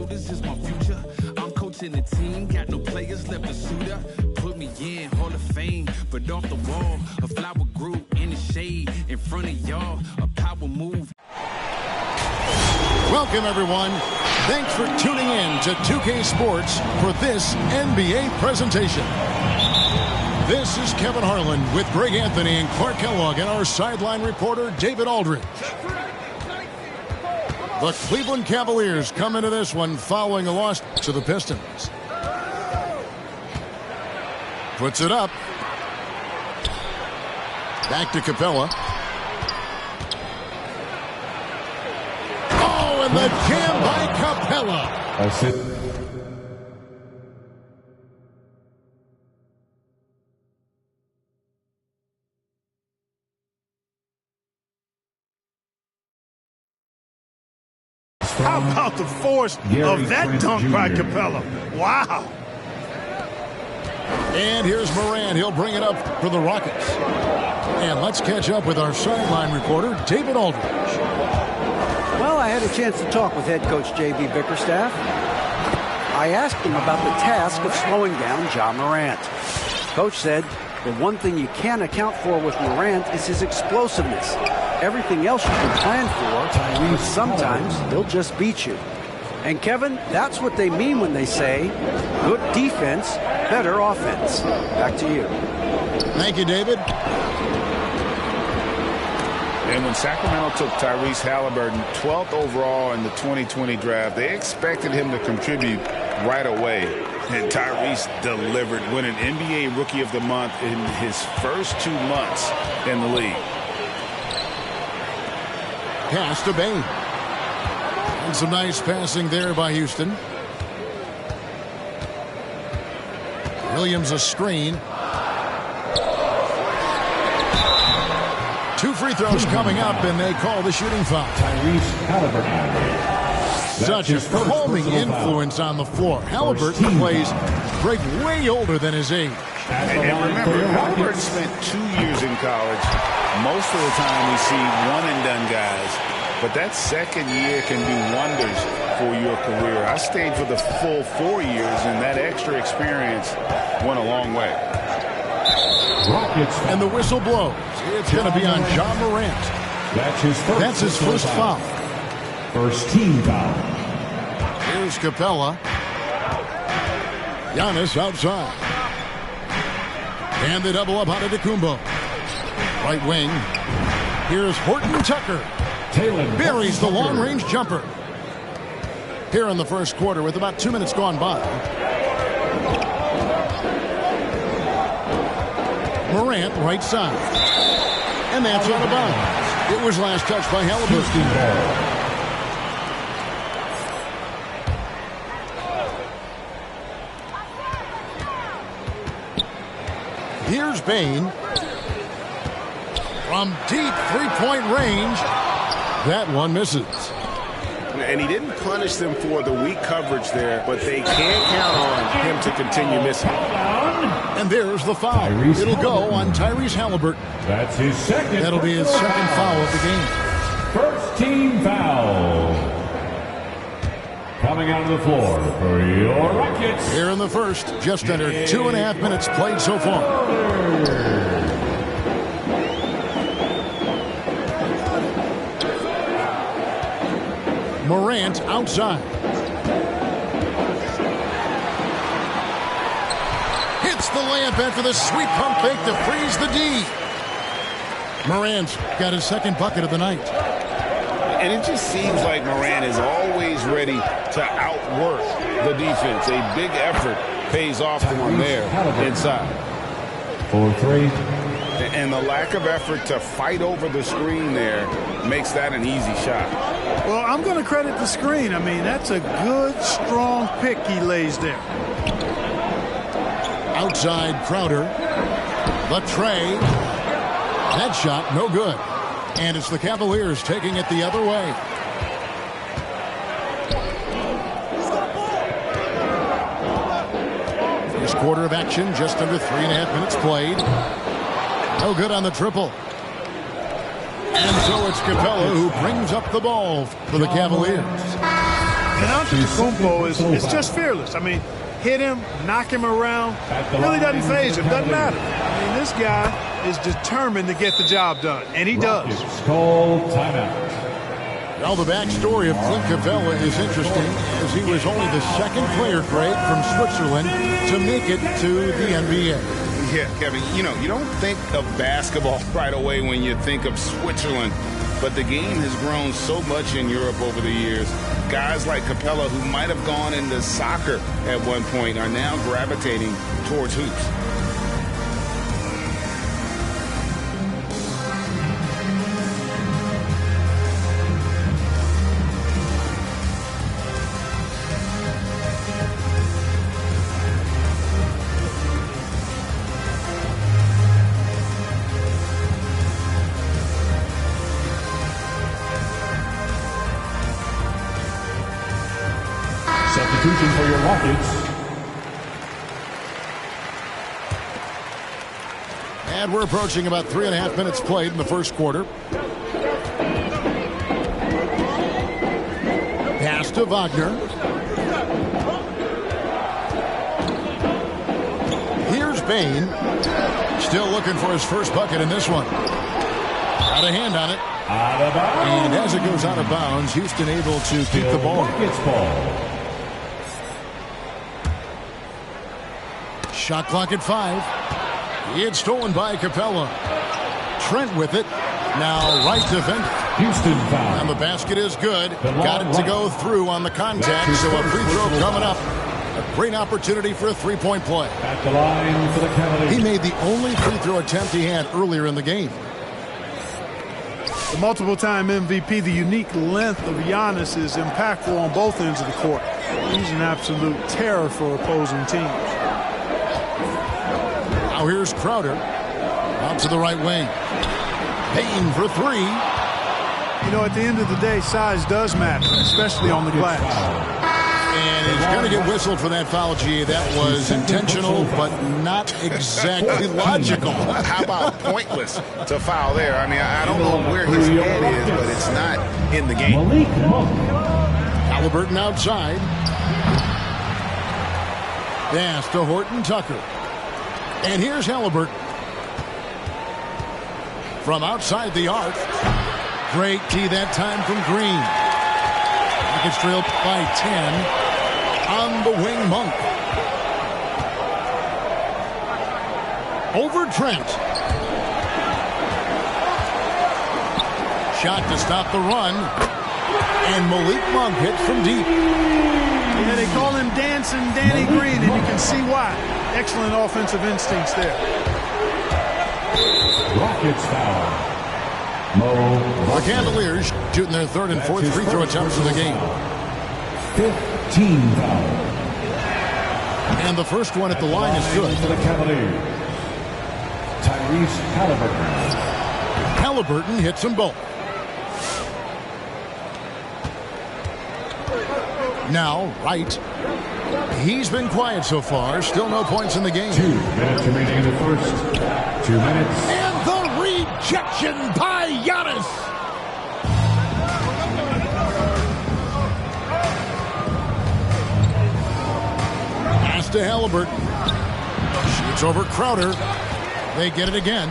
shoulders is my future. I'm coaching the team, got no players left to suit up. Put me in Hall of Fame, but off the wall, a flower grew in the shade in front of y'all. A power move. Welcome, everyone. Thanks for tuning in to 2K Sports for this NBA presentation. This is Kevin Harlan with Greg Anthony and Clark Kellogg and our sideline reporter, David Aldridge. The Cleveland Cavaliers come into this one following a loss to the Pistons. Puts it up. Back to Capella. Oh, and the jam by Capella. That's it. How about the force of that dunk by Capella? Wow. And here's Morant. He'll bring it up for the Rockets. And let's catch up with our sideline reporter, David Aldridge. Well, I had a chance to talk with head coach J.B. Bickerstaff. I asked him about the task of slowing down Ja Morant. Coach said the one thing you can't account for with Morant is his explosiveness. Everything else you can plan for, but sometimes he'll just beat you. And Kevin, that's what they mean when they say good defense, better offense. Back to you. Thank you, David. And when Sacramento took Tyrese Halliburton 12th overall in the 2020 draft, they expected him to contribute right away. And Tyrese delivered, winning NBA Rookie of the Month in his first 2 months in the league. Pass to Bane. And some nice passing there by Houston. Williams a screen. 2 free throws coming up, and they call the shooting foul. Tyrese Halliburton. Such a calming influence on the floor. Halliburton plays break way older than his age. And remember, Halliburton spent 2 years in college. Most of the time we see one-and-done guys. But that second year can do wonders for your career. I stayed for the full 4 years, and that extra experience went a long way. Rockets. And the whistle blows. It's going to be on Ja Morant. That's his first foul. First team foul. Here's Capella. Giannis outside. And they double up out of Antetokounmpo. Right wing. Here's Horton Tucker. Buries the long-range jumper. Here in the first quarter with about 2 minutes gone by. Morant right side. And that's out of bounds. It was last touched by Halliburton. Here's Bane. From deep three-point range. That one misses. And he didn't punish them for the weak coverage there, but they can't count on him to continue missing. And there's the foul. It'll go on Tyrese Halliburton. That's his second. That'll be his second foul of the game. First team foul. Coming out of the floor for your Rockets. Here in the first, just under 2.5 minutes played so far. Morant outside. Hits the layup after the sweet pump fake to freeze the D. Morant's got his second bucket of the night. And it just seems like Morant is always ready to outwork the defense. A big effort pays off to him there inside. 4-3. And the lack of effort to fight over the screen there makes that an easy shot. Well, I'm going to credit the screen. I mean, that's a good, strong pick he lays there. Outside Crowder. The tray. That shot, no good. And it's the Cavaliers taking it the other way. First quarter of action, just under 3.5 minutes played. No good on the triple. And so it's Capella who brings up the ball for the Cavaliers. And I'll Antetokounmpo is just fearless. I mean, hit him, knock him around, really doesn't faze him, doesn't matter. I mean, this guy is determined to get the job done, and he does. Call timeout. Well, the backstory of Clint Capella is interesting, as he was only the second player, Greg, from Switzerland to make it to the NBA. Yeah, Kevin, you don't think of basketball right away when you think of Switzerland, but the game has grown so much in Europe over the years. Guys like Capella, who might have gone into soccer at one point, are now gravitating towards hoops. Substitution for your Rockets. And we're approaching about 3.5 minutes played in the first quarter. Pass to Wagner. Here's Bane. Still looking for his first bucket in this one. Got a hand on it. And as it goes out of bounds, Houston able to keep the ball. Rockets ball. Shot clock at 5. It's stolen by Capella. Trent with it. Now right defender. Houston foul. And the basket is good. Got it to go through on the contact. So a free throw coming up. A great opportunity for a three-point play. At the line for the Cavaliers. He made the only free throw attempt he had earlier in the game. The multiple-time MVP, the unique length of Giannis is impactful on both ends of the court. He's an absolute terror for opposing teams. Now here's Crowder. Out to the right wing. Payne for 3. You know, at the end of the day, size does matter, especially on the glass. And he's going to get whistled for that foul, G. That was intentional, but not exactly logical. How about pointless to foul there? I mean, I don't know where his head is, but it's not in the game. Halliburton outside. Pass to Horton Tucker. And here's Halliburton. From outside the arc. Great key that time from Green. Rockets trailed by 10. On the wing, Monk. Over Trent. Shot to stop the run. And Malik Monk hits from deep. Yeah, they call him Dancing Danny Green, and you can see why. Excellent offensive instincts there. Rockets foul. The Cavaliers shooting their third and fourth free throw attempts of the game. 15 foul. And the first one at the line is good. For the Cavaliers. Tyrese Halliburton. Halliburton hits them both. Now, Wright. He's been quiet so far. Still no points in the game. 2 minutes remaining in the first. 2 minutes. And the rejection by Giannis. Pass to Halliburton. Shoots over Crowder. They get it again.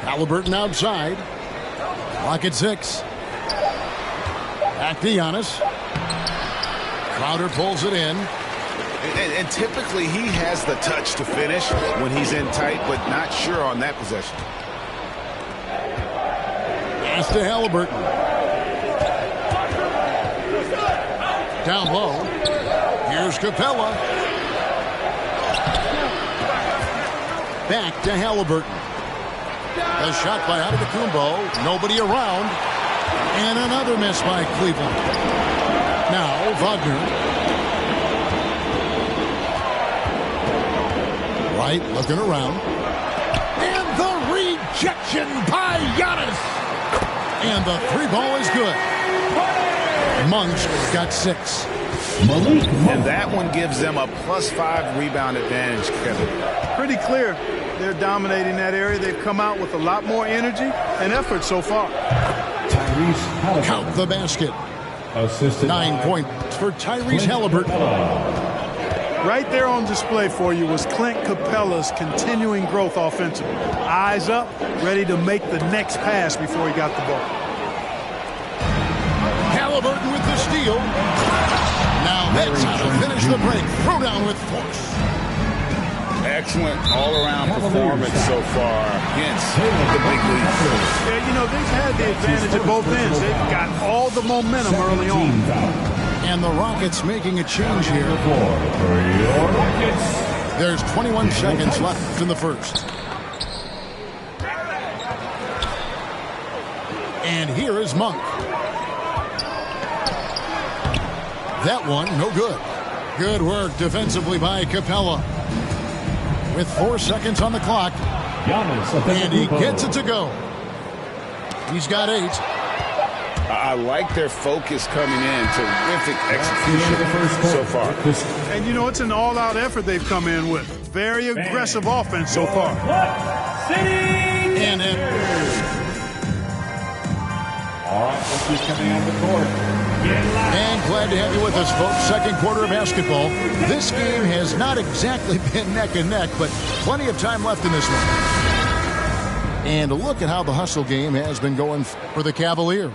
Halliburton outside. Clock at 6. Back to Giannis. Crowder pulls it in. And typically he has the touch to finish when he's in tight, but not sure on that possession. Pass to Halliburton. Down low. Here's Capella. Back to Halliburton. A shot by Antetokounmpo. Nobody around. And another miss by Cleveland. Now Wagner. Right, looking around. And the rejection by Giannis. And the three ball is good. Monk's got 6. And that one gives them a +5 rebound advantage, Kevin. Pretty clear. They're dominating that area. They've come out with a lot more energy and effort so far. Count the basket. Assisted 9 points for Tyrese Halliburton. Right there on display for you was Clint Capella's continuing growth offensively. Eyes up, ready to make the next pass before he got the ball. Halliburton with the steal. Now that's how to finish the break. Throw down with force. Excellent all-around performance so far against the big leagues. Yeah, you know, they've had the advantage at both ends. They've got all the momentum early on. And the Rockets making a change here. There's 21 seconds left in the first. And here is Monk. That one, no good. Good work defensively by Capella. With 4 seconds on the clock. And he gets it to go. He's got 8. I like their focus coming in. Terrific execution so far. And, you know, it's an all-out effort they've come in with. Very aggressive offense so far. And coming out the court. And glad to have you with us, folks. Second quarter of basketball. This game has not exactly been neck and neck, but plenty of time left in this one. And look at how the hustle game has been going for the Cavaliers.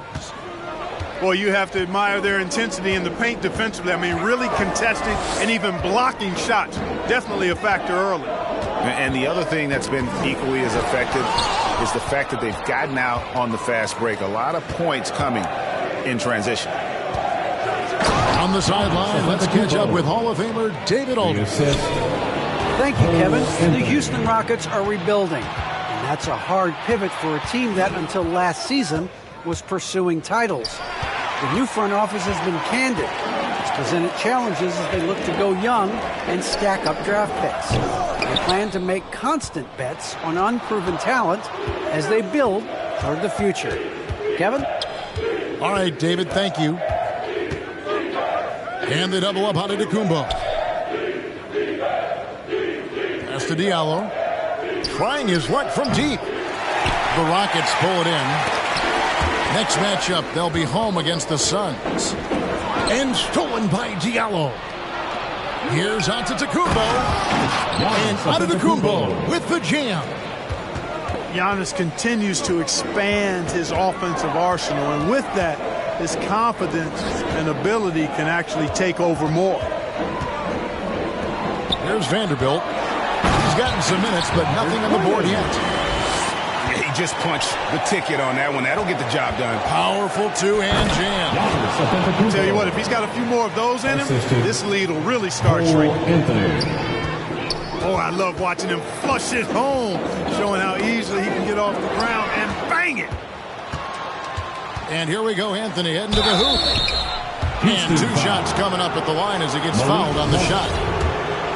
Well, you have to admire their intensity in the paint defensively. I mean, really contesting and even blocking shots. Definitely a factor early. And the other thing that's been equally as effective is the fact that they've gotten out on the fast break. A lot of points coming in transition. On the sideline, let's catch up with Hall of Famer David Aldridge. Thank you, Kevin. The Houston Rockets are rebuilding. And that's a hard pivot for a team that, until last season, was pursuing titles. The new front office has been candid. It's presented challenges as they look to go young and stack up draft picks. They plan to make constant bets on unproven talent as they build toward the future. Kevin? All right, David, thank you. And they double up Antetokounmpo. Pass to Diallo. Trying his luck from deep. The Rockets pull it in. Next matchup, they'll be home against the Suns. And stolen by Diallo. Here's Antetokounmpo. And Antetokounmpo with the jam. Giannis continues to expand his offensive arsenal, and with that, his confidence and ability can actually take over more. There's Vanderbilt. He's gotten some minutes, but nothing on the board yet. He just punched the ticket on that one. That'll get the job done. Powerful two-hand jam. I'll tell you what, if he's got a few more of those in him, this lead will really start shrinking. Oh, I love watching him flush it home, showing how easily he can get off the ground and bang it. And here we go, Anthony heading to the hoop. And 2 shots coming up at the line as he gets fouled on the shot.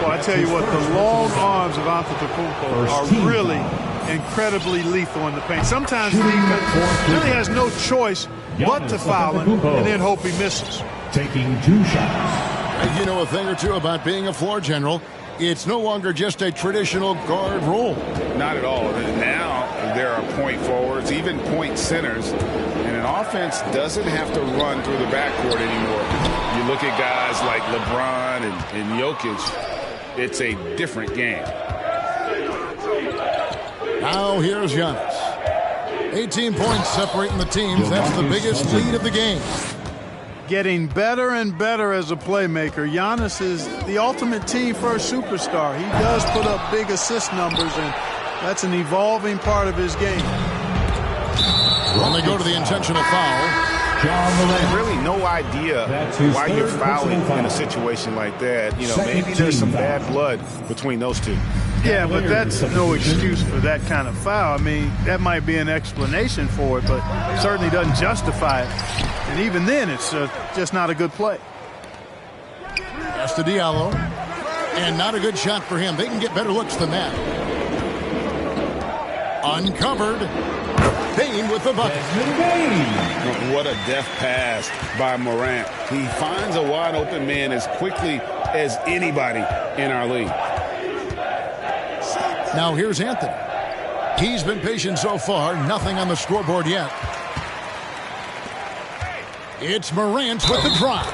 Well, I tell you what, the long arms of Antetokounmpo are really incredibly lethal in the paint. Sometimes defense really has no choice but to foul him and then hope he misses. Taking 2 shots. And you know a thing or two about being a floor general. It's no longer just a traditional guard role. Not at all. Now there are point forwards, even point centers, and an offense doesn't have to run through the backcourt anymore. You look at guys like LeBron and Jokic, it's a different game. Now here's Giannis. 18 points separating the teams. That's the biggest lead of the game. Getting better and better as a playmaker. Giannis is the ultimate team-first superstar. He does put up big assist numbers, and that's an evolving part of his game. When they go to the intentional foul, Really no idea why you're fouling in a situation like that. You know, maybe there's some bad blood between those two. Yeah, but that's no excuse for that kind of foul. I mean, that might be an explanation for it, but certainly doesn't justify it. And even then, it's just not a good play. Pass to Diallo. And not a good shot for him. They can get better looks than that. Uncovered. Bane with the bucket. What a deft pass by Morant. He finds a wide open man as quickly as anybody in our league. Now here's Anthony. He's been patient so far. Nothing on the scoreboard yet. It's Morant with the drive.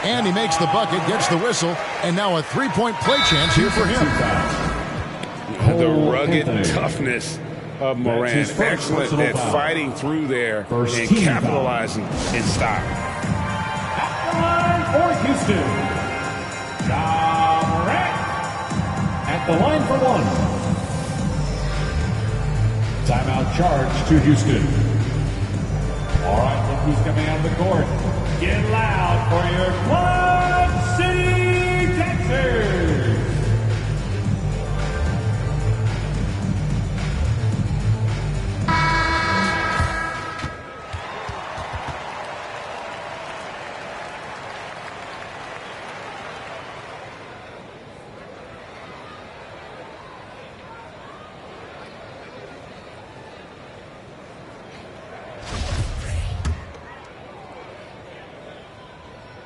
And he makes the bucket, gets the whistle, and now a three-point play chance here for him. The rugged toughness of Morant. Excellent at fighting through there and capitalizing in style. For Houston, Ja Morant at the line for one. Timeout charge to Houston. All right, look who's coming out of the court. Get loud for your Quad City Texans.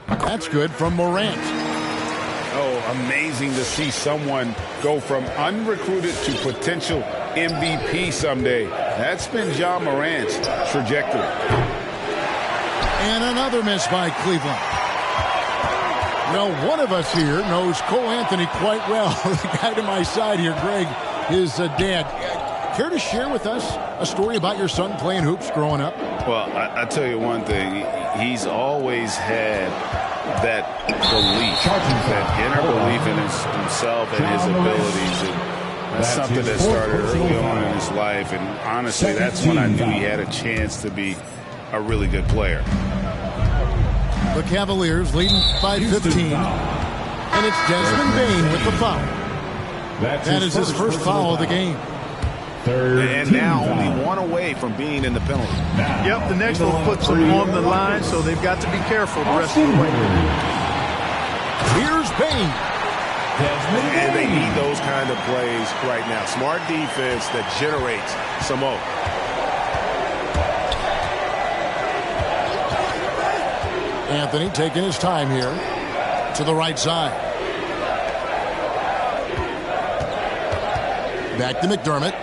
That's good from Morant. Oh, amazing to see someone go from unrecruited to potential MVP someday. That's been Ja Morant's trajectory. And another miss by Cleveland. Now, one of us here knows Cole Anthony quite well. The guy to my side here, Greg, is dad. Care to share with us a story about your son playing hoops growing up? Well, I tell you one thing. He's always had that belief, that inner belief in himself and his abilities. And that's something that started early on in his life. And honestly, that's when I knew he had a chance to be a really good player. The Cavaliers leading by 15. And it's Desmond Bane with the foul. That is his first foul of the game. And now only one away from being in the penalty. Yep, the next one puts them on the line, so they've got to be careful the rest of the way. Here's Bane. And they need those kind of plays right now. Smart defense that generates some more. Anthony taking his time here to the right side. Back to McDermott.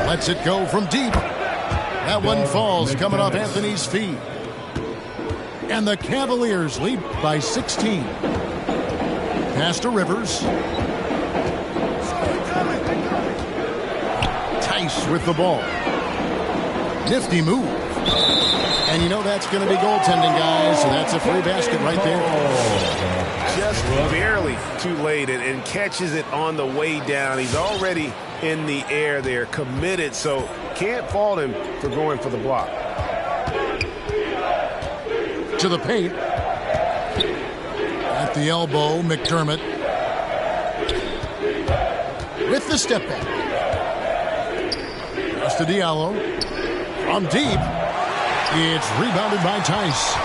Lets it go from deep. That one falls coming off Anthony's feet. And the Cavaliers lead by 16. Pass to Rivers. Tice with the ball. Nifty move. And you know that's going to be goaltending, guys. So that's a free basket right there. Just barely too late and catches it on the way down. He's already in the air there, committed, so can't fault him for going for the block. To the paint. At the elbow, McDermott. With the step back. Pass to Diallo. From deep. It's rebounded by Tice.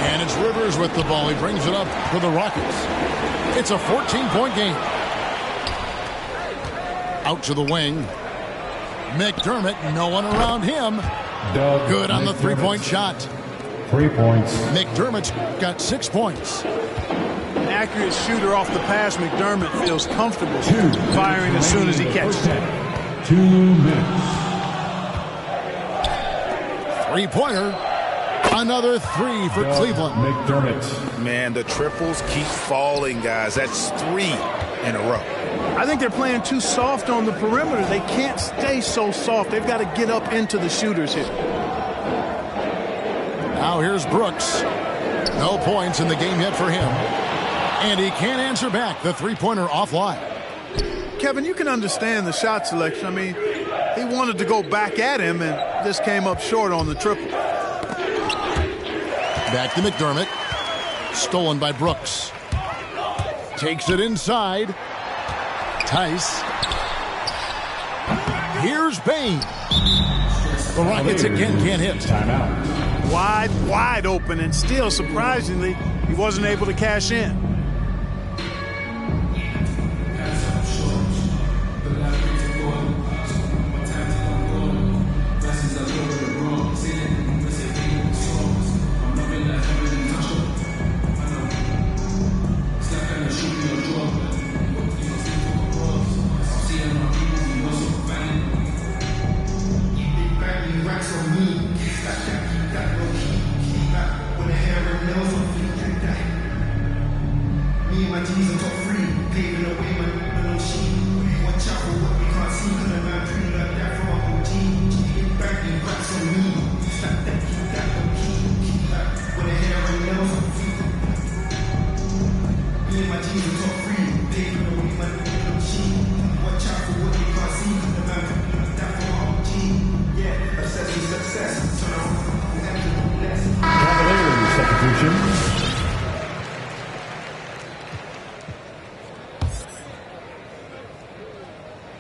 And it's Rivers with the ball. He brings it up for the Rockets. It's a 14-point game. Out to the wing. McDermott, no one around him. Good on the three-point shot. 3 points. McDermott's got 6 points. An accurate shooter off the pass. McDermott feels comfortable firing as soon as he catches it. 2 minutes. Three-pointer. Another three for Cleveland. McDermott. Man, the triples keep falling, guys. That's 3 in a row. I think they're playing too soft on the perimeter. They can't stay so soft. They've got to get up into the shooters here. Now here's Brooks. No points in the game yet for him. And he can't answer back. The three-pointer offline. Kevin, you can understand the shot selection. I mean, he wanted to go back at him and just came up short on the triple. Back to McDermott. Stolen by Brooks. Takes it inside. Tice. Here's Bane. The Rockets again can't hit. Timeout. Wide open, and still, surprisingly, he wasn't able to cash in.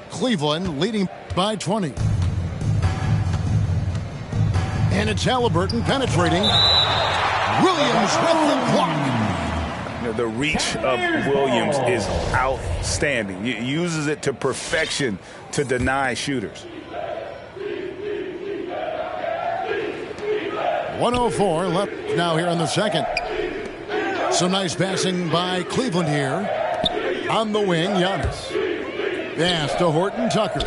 Cleveland leading by 20. And it's Halliburton penetrating. Williams with the block. The reach of Williams is outstanding. He uses it to perfection to deny shooters. 1:04 left now here in the second. Some nice passing by Cleveland here. On the wing, Giannis. Pass to Horton Tucker.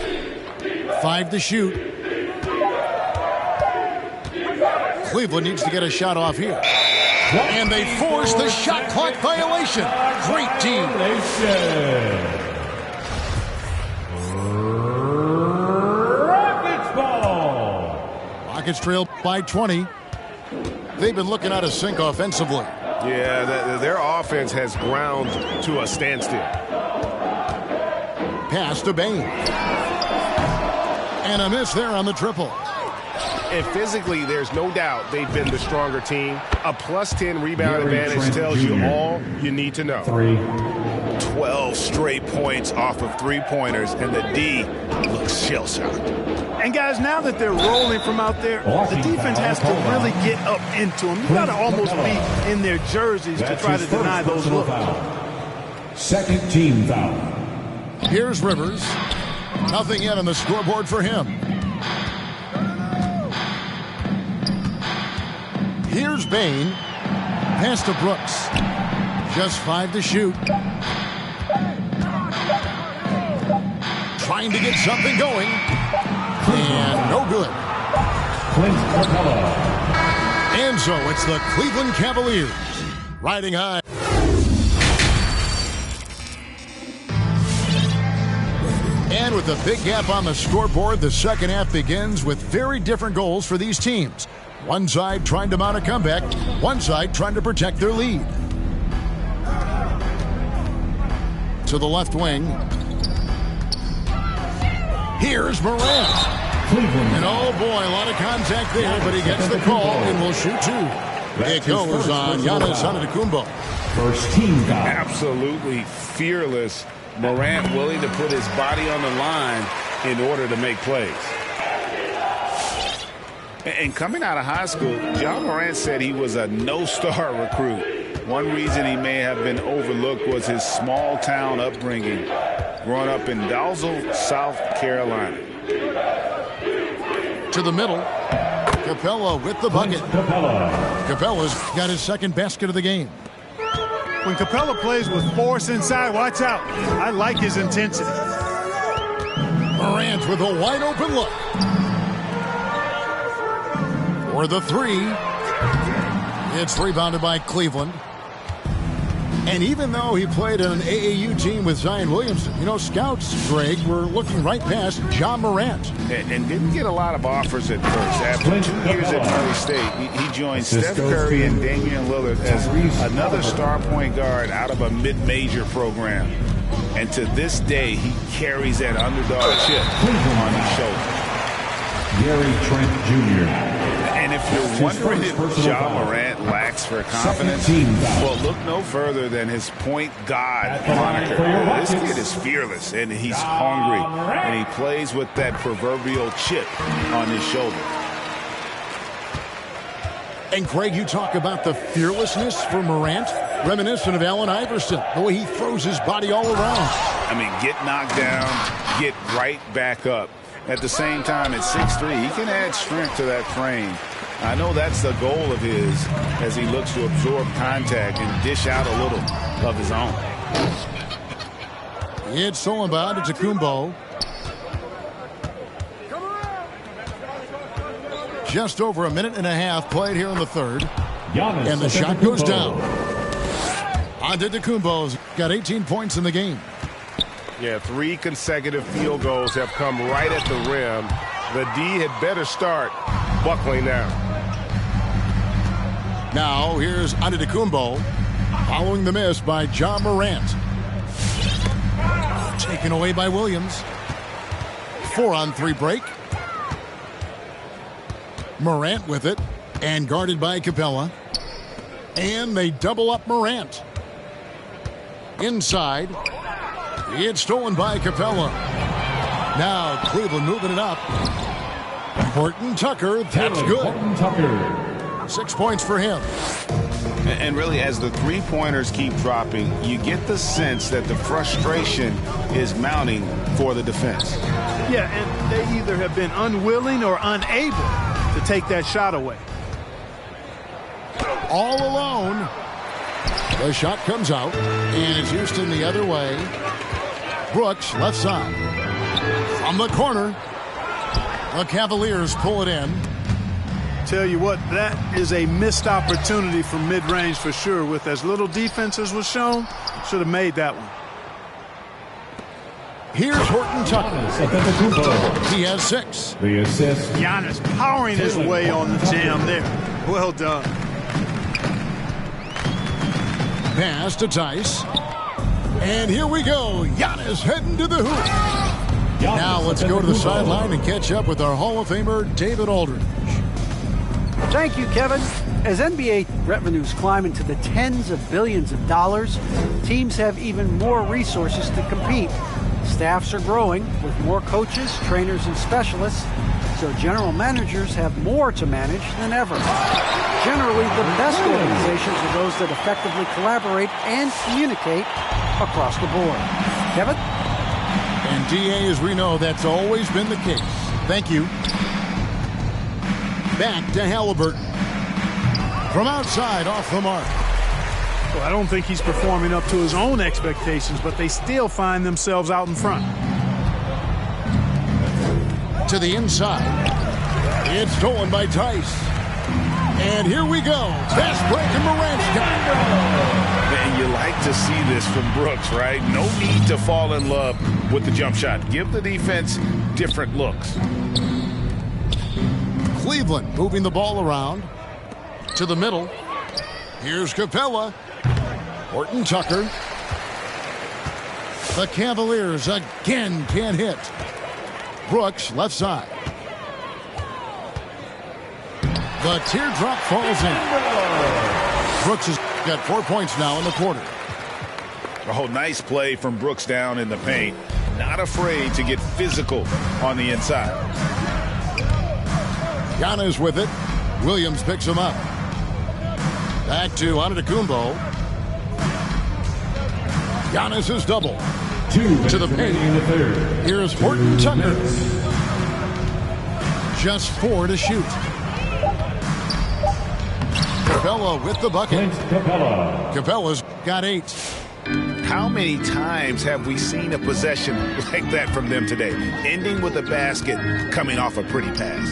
5 to shoot. Cleveland needs to get a shot off here. And they force the shot clock violation. Great team. Rockets ball. Rockets trail by 20. They've been looking out of sync offensively. Yeah, their offense has ground to a standstill. Pass to Bane. And a miss there on the triple. And physically, there's no doubt they've been the stronger team. A +10 rebound advantage tells you all you need to know. 12 straight points off of three-pointers, and the D looks shell-shocked. And guys, now that they're rolling from out there, the defense has to really get up into them. You got to almost be in their jerseys to try to deny those looks. Second team foul. Here's Rivers. Nothing yet on the scoreboard for him. Here's Bane. Pass to Brooks. Just 5 to shoot. Trying to get something going. And no good. Clint Capella. And so it's the Cleveland Cavaliers riding high. And with a big gap on the scoreboard, the second half begins with very different goals for these teams. One side trying to mount a comeback, one side trying to protect their lead. To the left wing. Here's Morant. And oh boy, a lot of contact there, but he gets the call and will shoot 2. It goes on Giannis Antetokounmpo. First team foul. Absolutely fearless. Morant willing to put his body on the line in order to make plays. And coming out of high school, John Morant said he was a no-star recruit. One reason he may have been overlooked was his small-town upbringing, growing up in Dalzell, South Carolina. To the middle. Capella with the bucket. Capella's got his second basket of the game. When Capella plays with force inside, watch out. I like his intensity. Morant with a wide open look. For the 3. It's rebounded by Cleveland. And even though he played on an AAU team with Zion Williamson, you know, scouts, Greg, were looking right past John Morant. And didn't get a lot of offers at first. After 2 years at Murray State, he joined Steph Curry and Damian Lillard as another star point guard out of a mid-major program. And to this day, he carries that underdog chip on his shoulder. Gary Trent Jr. And if you're wondering if Ja Morant lacks for confidence, well, look no further than his point guard moniker. This kid is fearless, and he's hungry, and he plays with that proverbial chip on his shoulder. And, Greg, you talk about the fearlessness for Morant, reminiscent of Allen Iverson, the way he throws his body all around. I mean, get knocked down, get right back up. At the same time, at 6'3", he can add strength to that frame. I know that's the goal of his as he looks to absorb contact and dish out a little of his own. It's stolen by Antetokounmpo. Just over a minute and a half played here in the third. And the shot goes down. Antetokounmpo's got 18 points in the game. Yeah, 3 consecutive field goals have come right at the rim. The D had better start buckling down. Now here's Antetokounmpo following the miss by Ja Morant. Taken away by Williams. 4-on-3 break. Morant with it and guarded by Capella. And they double up Morant. Inside. It's stolen by Capella. Now Cleveland moving it up. Horton Tucker, that's good. 6 points for him. And really, as the three-pointers keep dropping, you get the sense that the frustration is mounting for the defense. Yeah, and they either have been unwilling or unable to take that shot away. All alone. The shot comes out, and it's Houston the other way. Brooks, left side. From the corner, the Cavaliers pull it in. Tell you what, that is a missed opportunity from mid-range for sure. With as little defense as was shown, should have made that one. Here's Horton Tucker. He has 6. The assist. Giannis powering his way on the jam there. Well done. Pass to Tice. And here we go. Giannis heading to the hoop. Now let's go to the sideline and catch up with our Hall of Famer, David Aldridge. Thank you, Kevin. As NBA revenues climb into the tens of billions of dollars, teams have even more resources to compete. Staffs are growing with more coaches, trainers, and specialists, so general managers have more to manage than ever. Generally, the best organizations are those that effectively collaborate and communicate across the board. Kevin? And DA, as we know, that's always been the case. Thank you. Back to Halliburton. From outside, off the mark. Well, I don't think he's performing up to his own expectations, but they still find themselves out in front. To the inside. It's stolen by Tice. And here we go. Fast break, and Morant's got it. And you like to see this from Brooks, right? No need to fall in love with the jump shot. Give the defense different looks. Cleveland moving the ball around to the middle. Here's Capella. Horton Tucker. The Cavaliers again can't hit. Brooks, left side. The teardrop falls in. Brooks has got 4 points now in the quarter. Oh, nice play from Brooks down in the paint. Not afraid to get physical on the inside. Giannis with it. Williams picks him up. Back to Antetokounmpo. Giannis is double. 2 to the paint. In the third. Here's Horton Tucker. Just 4 to shoot. Capella with the bucket. Capella's got 8. How many times have we seen a possession like that from them today? Ending with a basket, coming off a pretty pass.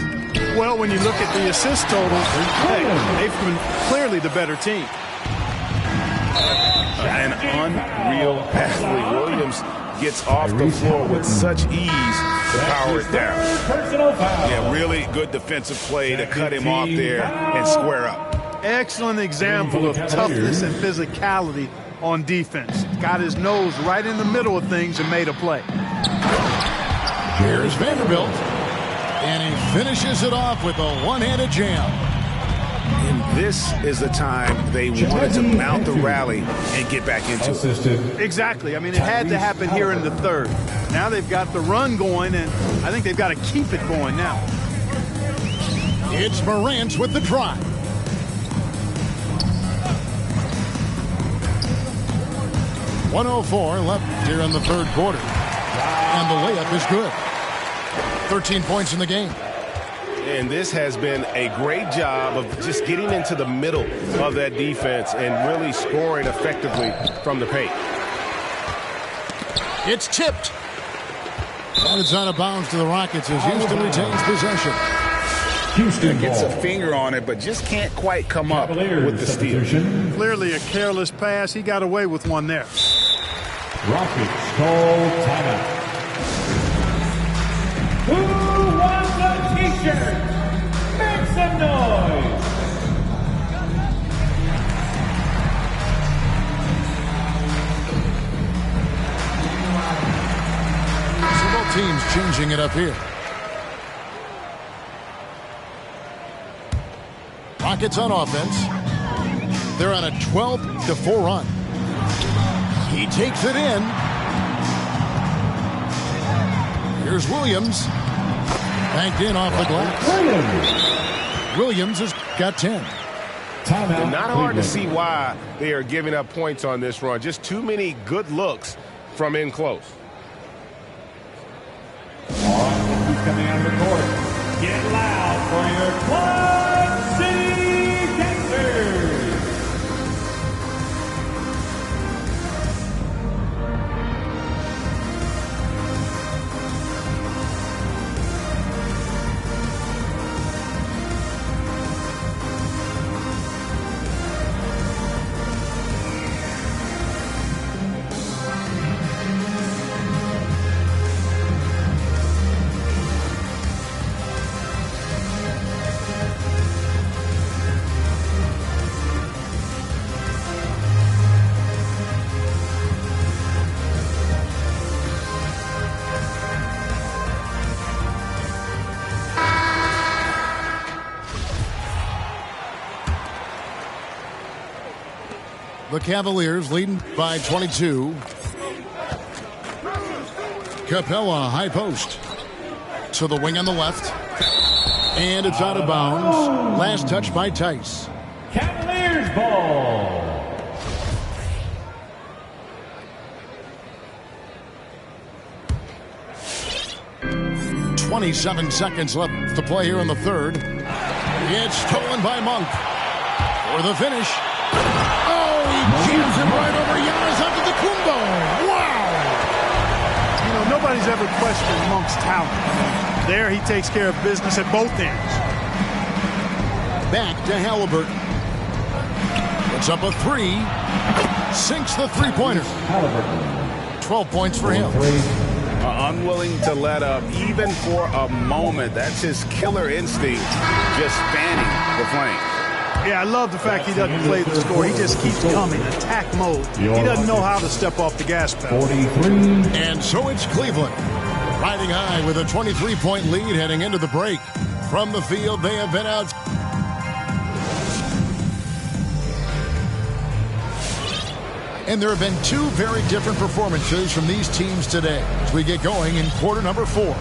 Well, when you look at the assist totals, hey, they've been clearly the better team. An unreal athlete. Williams gets off the floor with such ease to power it down. Yeah, really good defensive play to cut him off there and square up. Excellent example of toughness and physicality on defense. Got his nose right in the middle of things and made a play. Here's Vanderbilt. And he finishes it off with a one-handed jam. And this is the time they wanted to mount the rally and get back into it. Exactly. I mean, it had to happen here in the third. Now they've got the run going, and I think they've got to keep it going now. It's Morant with the drive. .104 left here in the third quarter. And the layup is good. 13 points in the game. And this has been a great job of just getting into the middle of that defense and really scoring effectively from the paint. It's tipped. And it's out of bounds to the Rockets as Houston retains possession. Houston gets a finger on it, but just can't quite come up with the steal. Clearly a careless pass. He got away with one there. Rockets call timeout. Who wants a t-shirt? Make some noise. So both teams changing it up here. Rockets on offense. They're on a 12-4 run. He takes it in. Here's Williams. Banked in off the glass. Williams has got 10. Timeout. Not hard to see why they are giving up points on this run. Just too many good looks from in close. All right, who's coming out of the court? Get loud for your Quad City Gangsters. The Cavaliers leading by 22. Capella high post. To the wing on the left. And it's out of bounds. Last touch by Tice. Cavaliers ball. .27 seconds left to play here in the third. It's stolen by Monk. For the finish. Oh, he jams it right over Giannis Antetokounmpo. Wow! You know, nobody's ever questioned Monk's talent. There he takes care of business at both ends. Back to Halliburton. Puts up a three. Sinks the three-pointer. 12 points for him. Unwilling to let up even for a moment. That's his killer instinct, just fanning the flames. Yeah, I love the fact he doesn't play the score. He just keeps coming, attack mode. He doesn't know how to step off the gas pedal. 43. And so it's Cleveland. Riding high with a 23-point lead heading into the break. From the field, they have been out. And there have been two very different performances from these teams today as we get going in quarter number 4.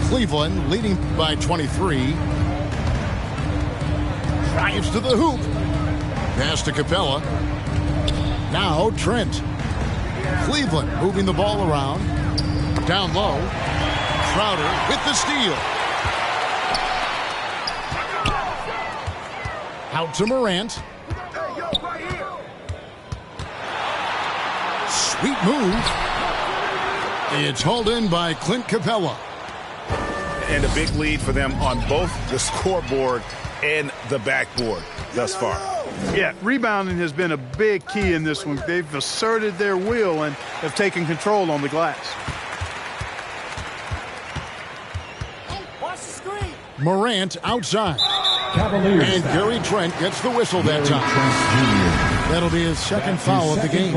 Cleveland leading by 23. Drives to the hoop. Pass to Capella. Now Trent. Cleveland moving the ball around. Down low. Crowder with the steal. Out to Morant. Sweet move. It's hauled in by Clint Capella. And a big lead for them on both the scoreboard and the backboard thus far. Yeah, rebounding has been a big key in this one. They've asserted their will and have taken control on the glass. Watch the screen. Morant outside. Cavaliers. And Gary Trent gets the whistle that time. Trent Jr. That'll be his second foul of the game.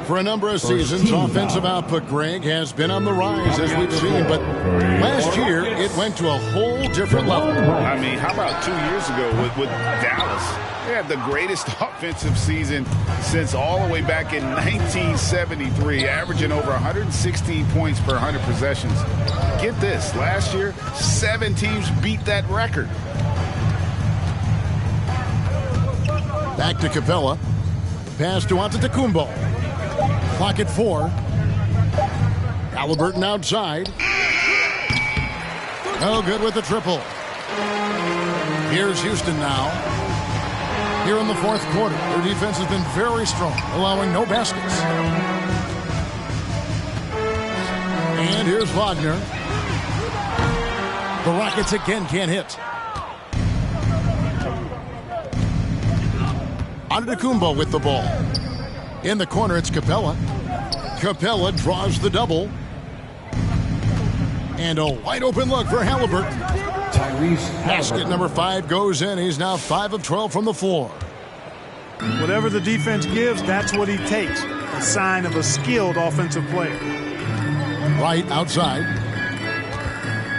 For a number of seasons, offensive output, Greg, has been on the rise, as we've seen. But last year, it went to a whole different level. I mean, how about 2 years ago with Dallas? They had the greatest offensive season since all the way back in 1973, averaging over 116 points per 100 possessions. Get this, last year, 7 teams beat that record. Back to Capella. Pass to Antetokounmpo. Clock at 4. Halliburton outside. No good with the triple. Here's Houston now. Here in the fourth quarter, their defense has been very strong, allowing no baskets. And here's Wagner. The Rockets again can't hit. Antetokounmpo with the ball. In the corner, it's Capella. Capella draws the double. And a wide open look for Halliburton. Basket number 5 goes in. He's now 5 of 12 from the floor. Whatever the defense gives, that's what he takes. A sign of a skilled offensive player. Right outside.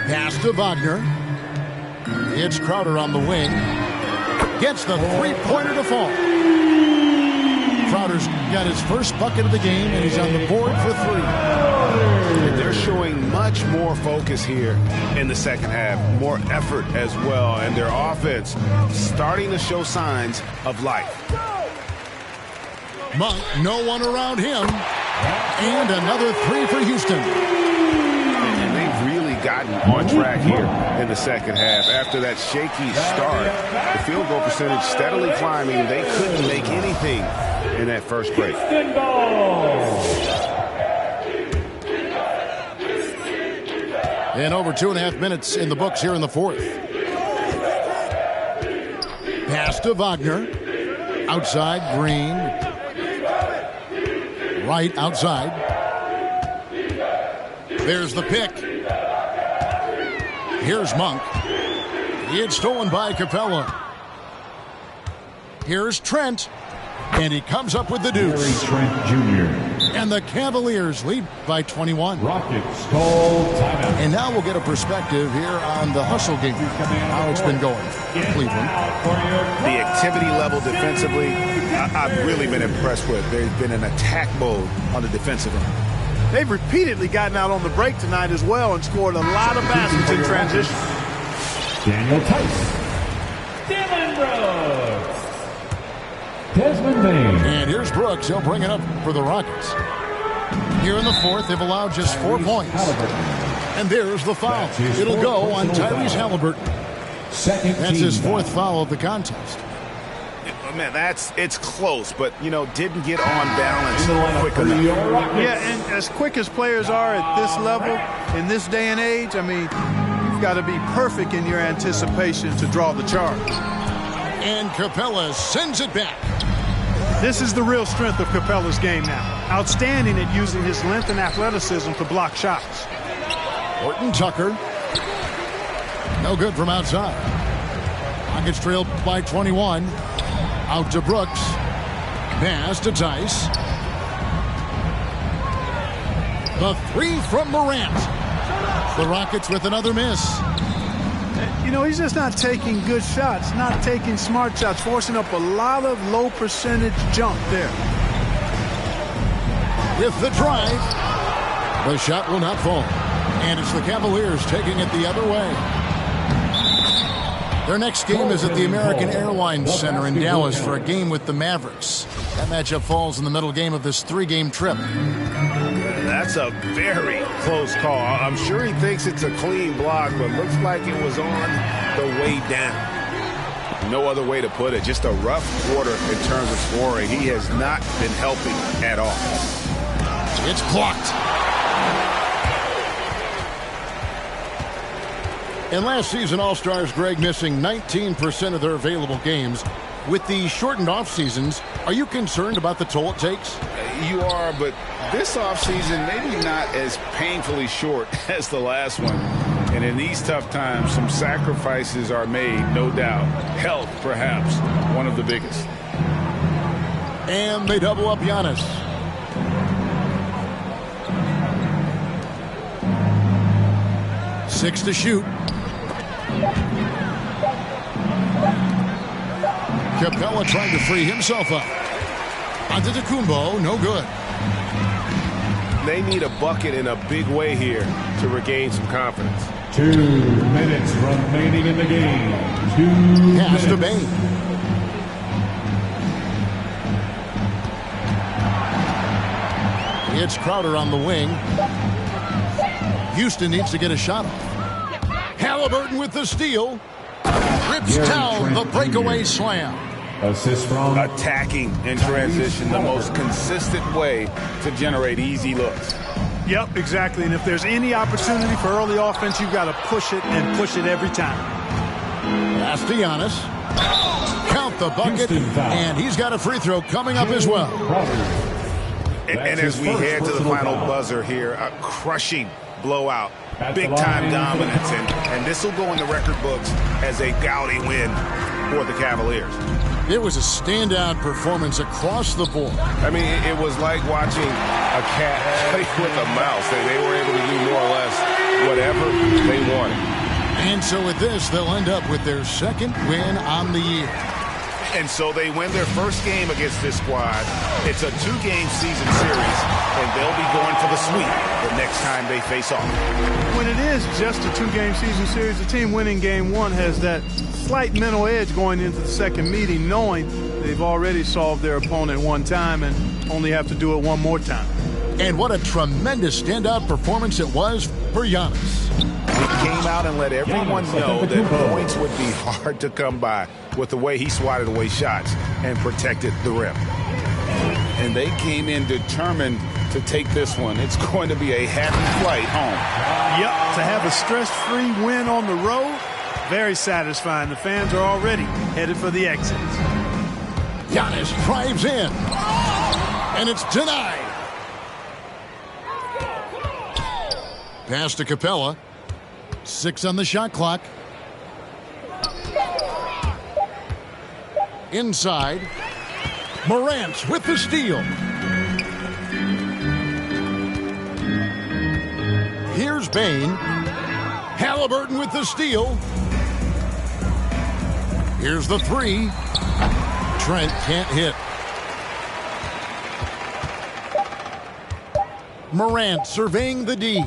Pass to Wagner. It's Crowder on the wing. Gets the three-pointer to fall. Crowder's got his first bucket of the game, and he's on the board for 3. They're showing much more focus here in the second half, more effort as well, and their offense starting to show signs of life. Monk, no one around him. And another 3 for Houston. And they've really gotten on track here in the second half. After that shaky start, the field goal percentage steadily climbing. They couldn't make anything in that first break. And over 2.5 minutes in the books here in the fourth. Pass to Wagner. Outside, Green. Right outside. There's the pick. Here's Monk. It's stolen by Capella. Here's Trent. And he comes up with the deuce. Trent Jr. And the Cavaliers lead by 21. Rockets call timeout. And now we'll get a perspective here on the hustle game. How it's been going for Cleveland. The activity level defensively, I've really been impressed with. There's been an attack mode on the defensive end. They've repeatedly gotten out on the break tonight as well and scored a lot of baskets in transition. Daniel Tice. Dylan Brooks. Desmond Bain. And here's Brooks. He'll bring it up for the Rockets. Here in the fourth, they've allowed just 4 points. And there's the foul. It'll go on Tyrese Halliburton. That's his 4th foul of the contest. Man, it's close, but, didn't get on balance quick enough. Yeah, and as quick as players are at this level, in this day and age, you've got to be perfect in your anticipation to draw the charge. And Capella sends it back. This is the real strength of Capella's game now. Outstanding at using his length and athleticism to block shots. Horton Tucker. No good from outside. Rockets trailed by 21. Out to Brooks. Pass to Tice. The 3 from Morant. The Rockets with another miss. He's just not taking good shots, not taking smart shots, forcing up a lot of low percentage jump there. With the drive, the shot will not fall. And it's the Cavaliers taking it the other way. Their next game is at the American Airlines Center in Dallas for a game with the Mavericks. That matchup falls in the middle game of this 3-game trip. That's a very close call. I'm sure he thinks it's a clean block, but looks like it was on the way down. No other way to put it. Just a rough quarter in terms of scoring. He has not been helping at all. It's clocked. And last season, All-Stars, Greg, missing 19% of their available games. With the shortened off-seasons, are you concerned about the toll it takes? You are, but this offseason maybe not as painfully short as the last one. And in these tough times, some sacrifices are made, no doubt. Health, perhaps, one of the biggest. And they double up Giannis. Six to shoot. Capella trying to free himself up. Antetokounmpo, no good. They need a bucket in a big way here to regain some confidence. 2 minutes remaining in the game. 2 Pass to minutes. Bane. It's Crowder on the wing. Houston needs to get a shot off. Halliburton with the steal. Rips down the breakaway slam. Assist from Attacking in transition, the most consistent way to generate easy looks. Yep, exactly. And if there's any opportunity for early offense, you've got to push it and push it every time. Pass to Giannis. Count the bucket, and he's got a free throw coming up as well. And as we head to the final buzzer here, a crushing blowout, big-time dominance, and this will go in the record books as a gaudy win for the Cavaliers. It was a standout performance across the board. I mean, it was like watching a cat play with a mouse. They were able to do more or less whatever they wanted. And so with this, they'll end up with their second win on the year. And so they win their first game against this squad. It's a 2-game season series, and they'll be going for the sweep the next time they face off. When it is just a 2-game season series, the team winning game 1 has that slight mental edge going into the second meeting, knowing they've already solved their opponent one time and only have to do it one more time. And what a tremendous standout performance it was for Giannis. He came out and let everyone know that points would be hard to come by with the way he swatted away shots and protected the rim. And they came in determined to take this one. It's going to be a happy flight home. Yep, to have a stress-free win on the road, very satisfying. The fans are already headed for the exits. Giannis drives in, and it's denied. Pass to Capella. 6 on the shot clock. Inside. Morant with the steal. Here's Bane. Halliburton with the steal. Here's the 3. Trent can't hit. Morant surveying the D.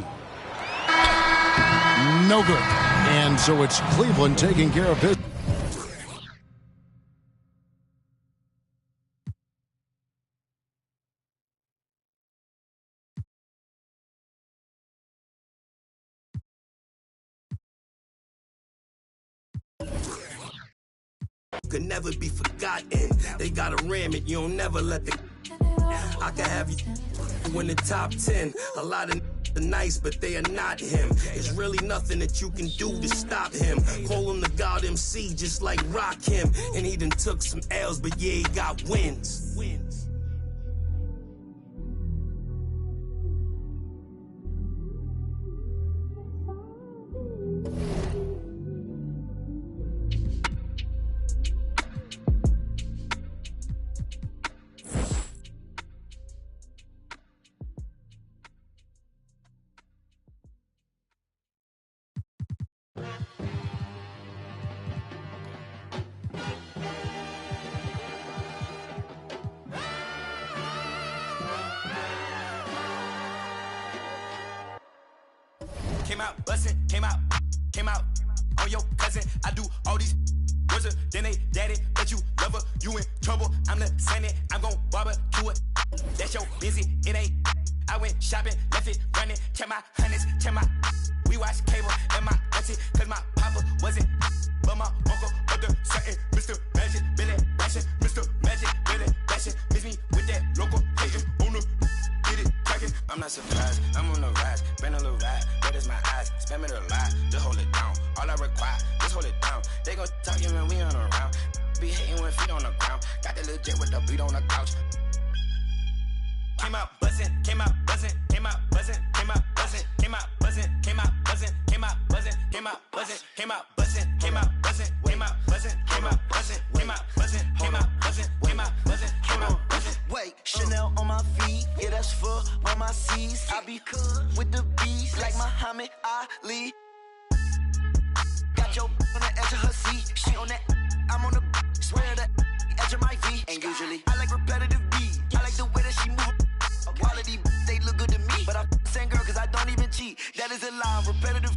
No good. And so it's Cleveland taking care of business. Could never be forgotten. They gotta ram it. You don't never let the. I can have you in the top 10. A lot of nice, but they are not him. There's really nothing that you can do to stop him. Call him the God MC, just like Rock him. And he done took some L's, but yeah, he got wins. Came out bustin', came out on your cousin. I do all these words, then they daddy, but you love her, you in trouble. I'm the Senate, I'm gon' barbecue it. That's your busy, it ain't. I went shopping, left it running, check my hundreds, check my. We watch cable and my auntie, cause my papa wasn't. But my uncle, other certain, Mr. Magic, Billy Bashing, Mr. Magic, Billy Bashing. Miss me with that local hating on the. I'm not surprised, I'm on the rise, been a little ride, red is my eyes, spam it a lot, just hold it down, all I require, just hold it down, they gon' talk you when we on around, be hating with feet on the ground, got the little jet with the beat on the couch. Came out buzzing, came out buzzing, came out buzzing, came out buzzing, came out buzzing, came out buzzing, came out buzzing, came out buzzing, came out buzzing, came out buzzing, came out buzzing, came out buzzing, came out buzzing, came out buzzing, came out buzzing, came out buzzing, Yeah, that's for all my C's. I be with the bees like Muhammad Ali. Got your on the edge of her seat. She on that, I'm on the swear the edge of my V. And usually I like repetitive beat. I like the way that she move. Quality, they look good to me. But I'm the same girl cause I don't even cheat. That is a lie, repetitive.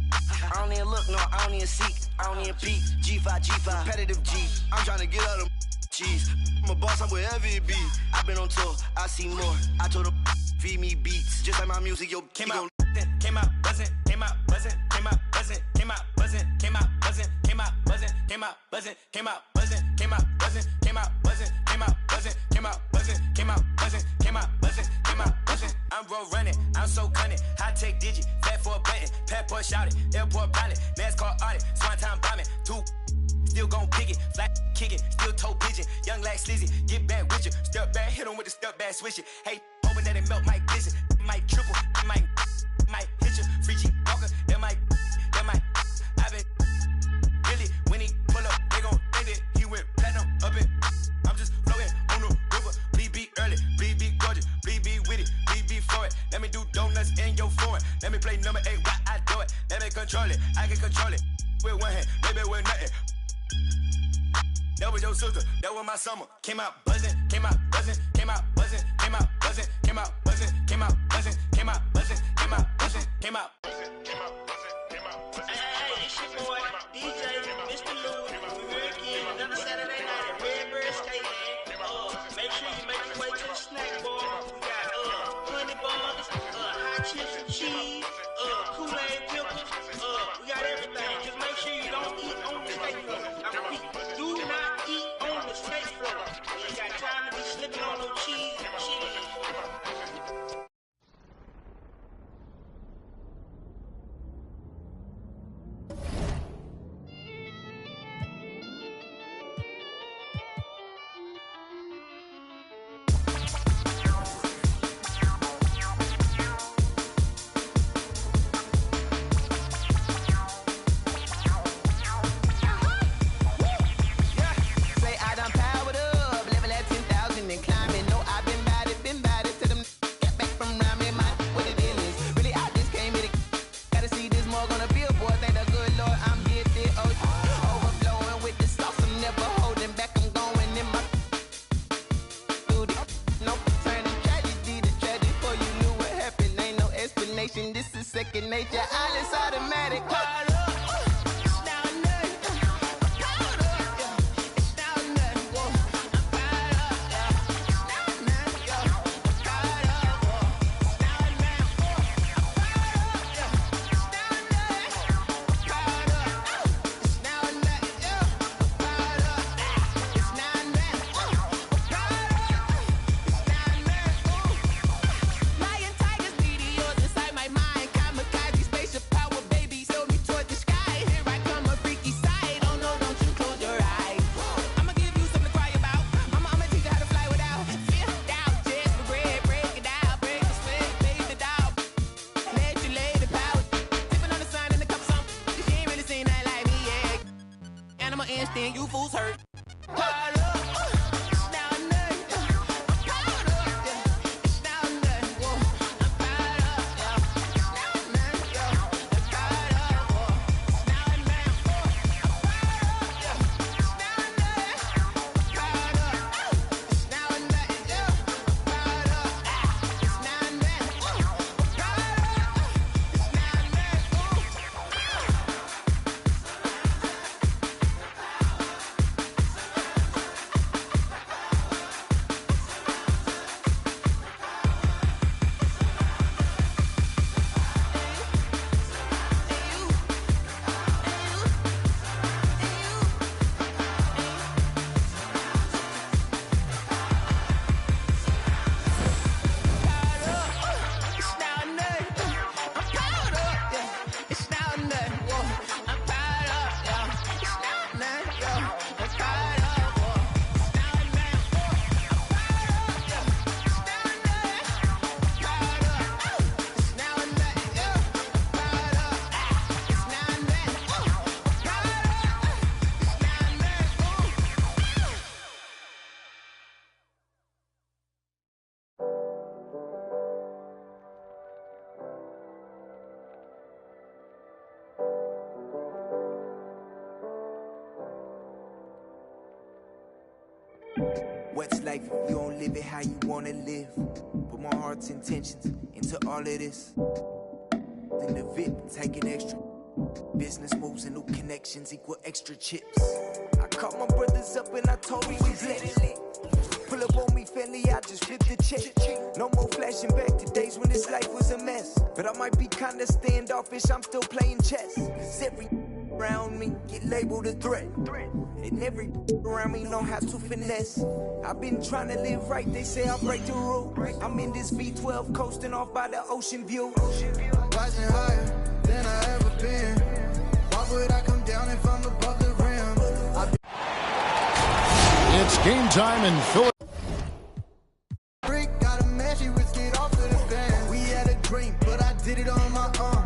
I don't even look, no, I don't even seek. I don't even peek. G5, repetitive G. I'm trying to get out of cheese. I'm a boss, I'm wherever it be. I've been on tour, I see more. I told her, feed me beats. Just like my music, yo, came out buzzing, came out buzzing, came out buzzing, came out buzzing, came out buzzing, came out buzzing, came out buzzing, came out buzzing, came out buzzing, came out buzzing, came out buzzing, came out buzzing, came out buzzing, came out buzzing, came out buzzing, came out buzzing. I'm road running, I'm so cunning. High tech digit, fat for a button, passport shouted, airport pilot, NASCAR audit, swan time bombing, two. Still gon' pick it, flat kick it, still toe pigeon. Young like sleazy, get back with you. Step back, hit him with the step back, switch it. Hey, hoping that it melt, might visit. Might triple, might hit you. Free G Walker, that might. I been really, when he pull up, they gon' think that he went platinum up it. I'm just floating on the river. Please be early, please be gorgeous, please be with it, please be for it. Let me do donuts in your foreign. Let me play number 8 while I do it. Let me control it, I can control it. With one hand, maybe with nothing. That was your sister, that was my summer. Came out buzzing, came out buzzing, came out buzzing, came out buzzing, came out buzzing, came out buzzing, came out buzzing, came out buzzing, came out buzzing, came out buzzing, came out buzzing. Hey, it's your boy, DJ Mr. Lou. We're again another Saturday night at Redbird Skateland. Make sure you make your way to the snack bar. We got honey buns, hot chips and cheese, Kool-Aid pickles. We got everything. Just make sure you don't eat on the skate floor. I repeat, do not eat on the skate floor. You ain't got time to be slipping on no cheese and cheese. This is second nature, all is automatic. Instinct, you fools hurt. What's life if you don't live it how you wanna live? Put my heart's intentions into all of this. Then the VIP taking extra. Business moves and new connections equal extra chips. I called my brothers up and I told them we blessed. Pull up on me, family, I just flipped the check. No more flashing back to days when this life was a mess. But I might be kinda standoffish, I'm still playing chess. 'Cause every around me get labeled a threat. And every around me know how to finesse. I've been trying to live right, they say I'll break the rule. I'm in this V12 coasting off by the ocean view. Rising higher than I ever been. Why would I come down if I'm above the rim? It's game time in Philadelphia. Got a match, it was get off to the fan. We had a dream, but I did it on my own.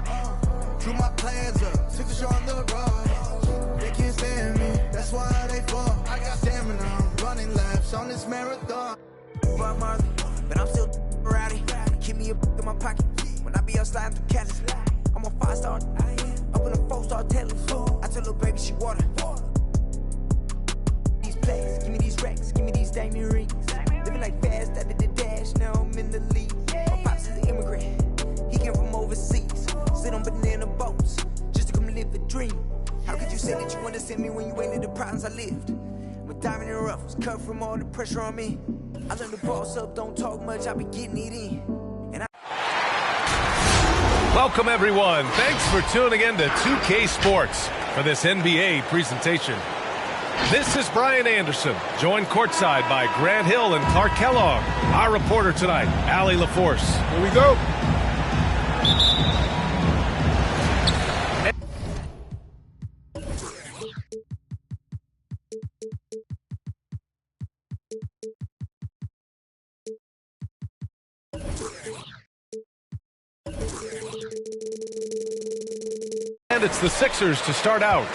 Drew my plans up, took the show on the road. They can't stand me, that's why they fall. I got stamina, I'm running laps on this marathon. Bob Marley, but I'm still rowdy. Keep me a in my pocket when I be out sliding through Cali. I'm a 5-star, up in a 4-star telly. I tell little baby she water. These plays, give me these racks, give me these diamond rings. Living like fast, I did the dash, now I'm in the league. My pops is an immigrant, he came from overseas. Sit on banana boats, just to come live the dream. How could you say that you want to send me when you ain't in the problems I lived? When diamond in the rough was cut from all the pressure on me. I learned to boss up, don't talk much, I be getting it in. Welcome, everyone. Thanks for tuning in to 2K Sports for this NBA presentation. This is Brian Anderson, joined courtside by Grant Hill and Clark Kellogg. Our reporter tonight, Allie LaForce. Here we go. And it's the Sixers to start out.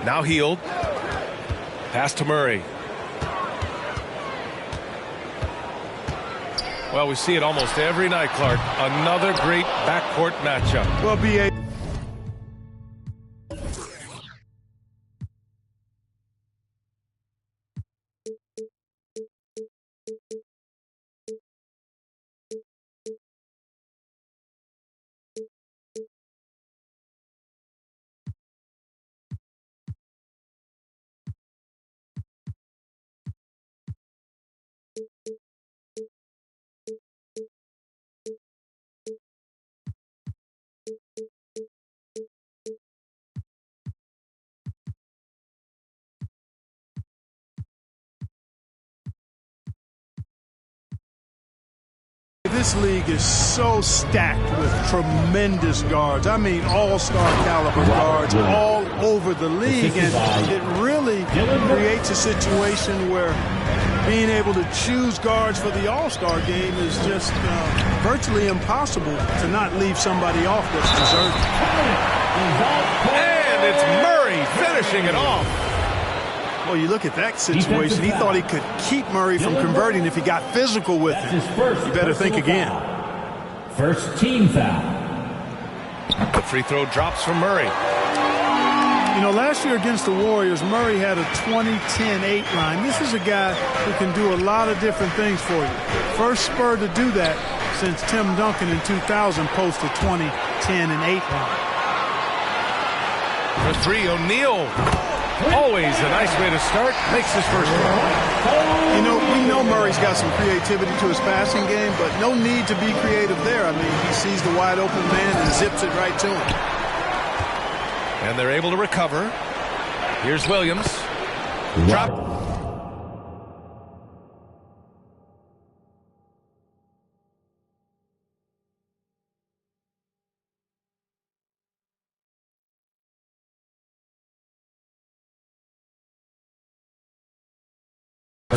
Now Hield. Pass to Murray. Well, we see it almost every night, Clark. Another great backcourt matchup. Well, B.A. This league is so stacked with tremendous guards. I mean, all-star caliber guards all over the league. And it really creates a situation where being able to choose guards for the all-star game is just virtually impossible to not leave somebody off that's deserving. And it's Murray finishing it off. Well, you look at that situation, he thought he could keep Murray from converting if he got physical with him. You better think again. First team foul. The free throw drops from Murray. You know, last year against the Warriors, Murray had a 20-10-8 line. This is a guy who can do a lot of different things for you. First Spur to do that since Tim Duncan in 2000 posted 20-10-8 line. For three, O'Neal. Always a nice way to start. Makes his first one. You know, we know Murray's got some creativity to his passing game, but no need to be creative there. I mean, he sees the wide open man and zips it right to him. And they're able to recover. Here's Williams. Drop.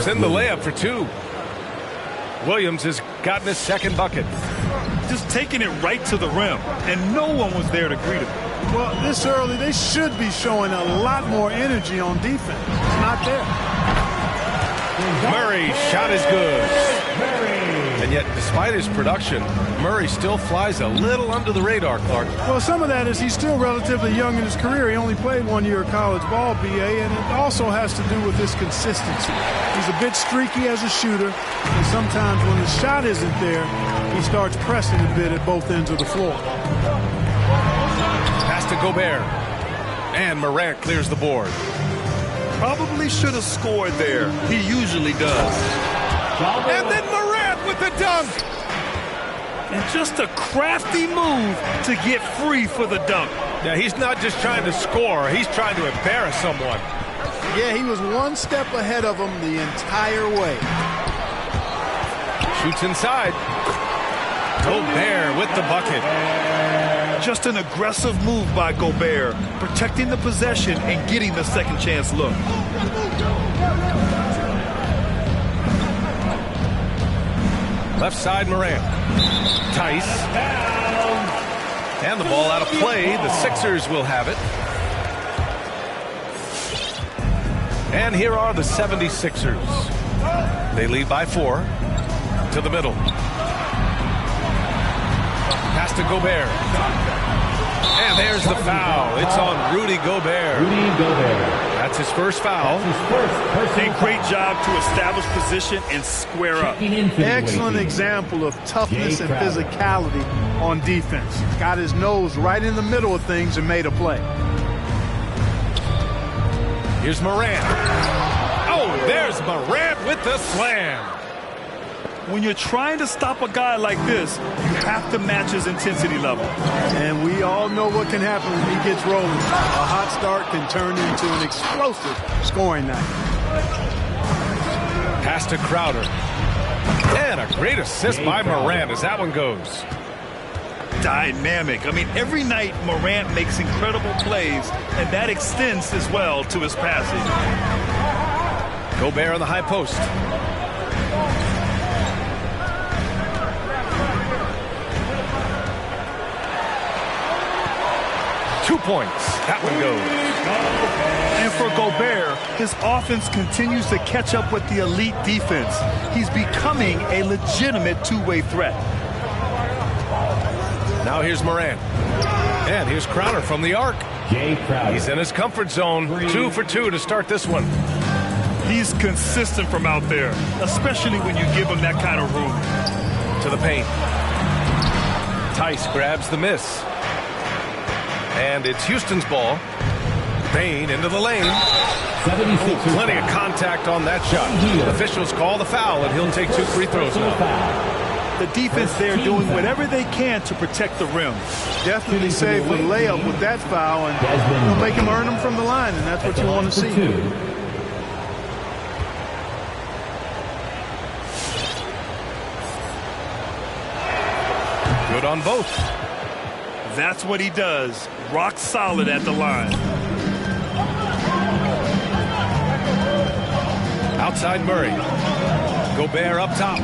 In the layup for two. Williams has gotten his second bucket. Just taking it right to the rim, and no one was there to greet him. Well, this early, they should be showing a lot more energy on defense. It's not there. Murray's shot is good. And And yet, despite his production, Murray still flies a little under the radar, Clark. Well, some of that is he's still relatively young in his career. He only played 1 year of college ball, BA, and it also has to do with his consistency. He's a bit streaky as a shooter, and sometimes when his shot isn't there, he starts pressing a bit at both ends of the floor. Pass to Gobert. And Morant clears the board. Probably should have scored there. He usually does. And then Morant with the dunk. And just a crafty move to get free for the dunk. Yeah, he's not just trying to score. He's trying to embarrass someone. Yeah, he was one step ahead of him the entire way. Shoots inside. Gobert with the bucket. Just an aggressive move by Gobert, protecting the possession and getting the second chance look. Left side, Morant. Tice. And the ball out of play. The Sixers will have it. And here are the 76ers. They lead by 4. To the middle. Pass to Gobert. And there's the foul. It's on Rudy Gobert. That's his first foul. A great job to establish position and square up. Excellent example of toughness and physicality on defense. Got his nose right in the middle of things and made a play. Here's Morant. Oh, there's Morant with the slam. When you're trying to stop a guy like this, you have to match his intensity level. And we all know what can happen when he gets rolling. A hot start can turn into an explosive scoring night. Pass to Crowder. And a great assist by Morant as that one goes. Dynamic. I mean, every night Morant makes incredible plays, and that extends as well to his passing. Gobert on the high post. Points. That one goes. And for Gobert, his offense continues to catch up with the elite defense. He's becoming a legitimate two-way threat. Now here's Morant. And here's Crowder from the arc. He's in his comfort zone. 2 for 2 to start this one. He's consistent from out there, especially when you give him that kind of room. To the paint. Tice grabs the miss. And it's Houston's ball. Bane into the lane. Plenty of contact on that shot. Officials call the foul, and he'll take 2 free throws now. The defense there doing whatever they can to protect the rim. Definitely save the layup with that foul, and it'll make him earn them from the line, and that's what you want to see. Good on both. That's what he does. Rock solid at the line. Outside Murray. Gobert up top.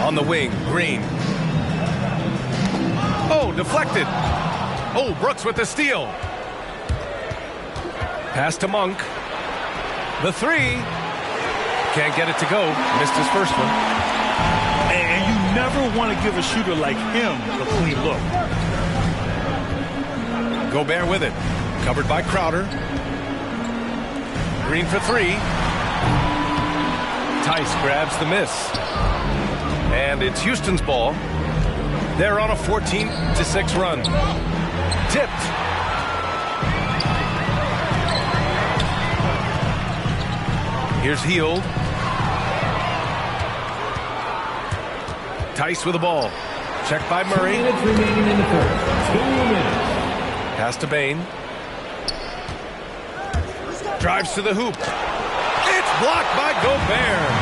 On the wing, Green. Oh, deflected. Oh, Brooks with the steal. Pass to Monk. The 3. Can't get it to go. Missed his first one. And you never want to give a shooter like him a clean look. Gobert with it. Covered by Crowder. Green for 3. Tice grabs the miss. And it's Houston's ball. They're on a 14-6 run. Tipped. Here's Hield. Tice with the ball. Checked by Murray. 2 minutes remaining in the first. 2 minutes. Pass to Bane. Drives to the hoop. It's blocked by Gobert.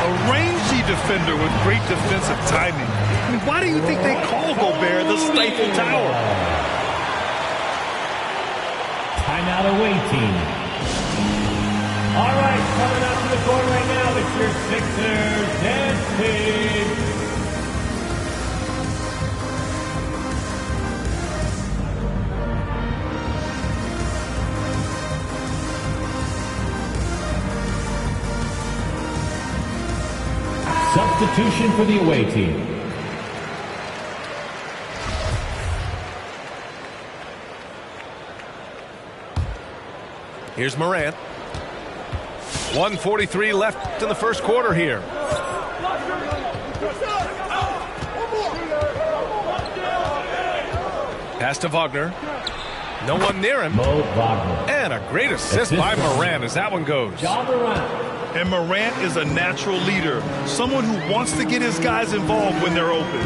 A rangy defender with great defensive timing. I mean, why do you think they call Gobert the Stifle Tower? Timeout awaiting. All right, coming out to the court right now, it's your Sixers dancing. Substitution for the away team. Here's Morant. 1:43 left in the first quarter here. Pass to Wagner. No one near him. Mo Wagner. And a great assist by Morant as that one goes. And Morant is a natural leader, someone who wants to get his guys involved when they're open.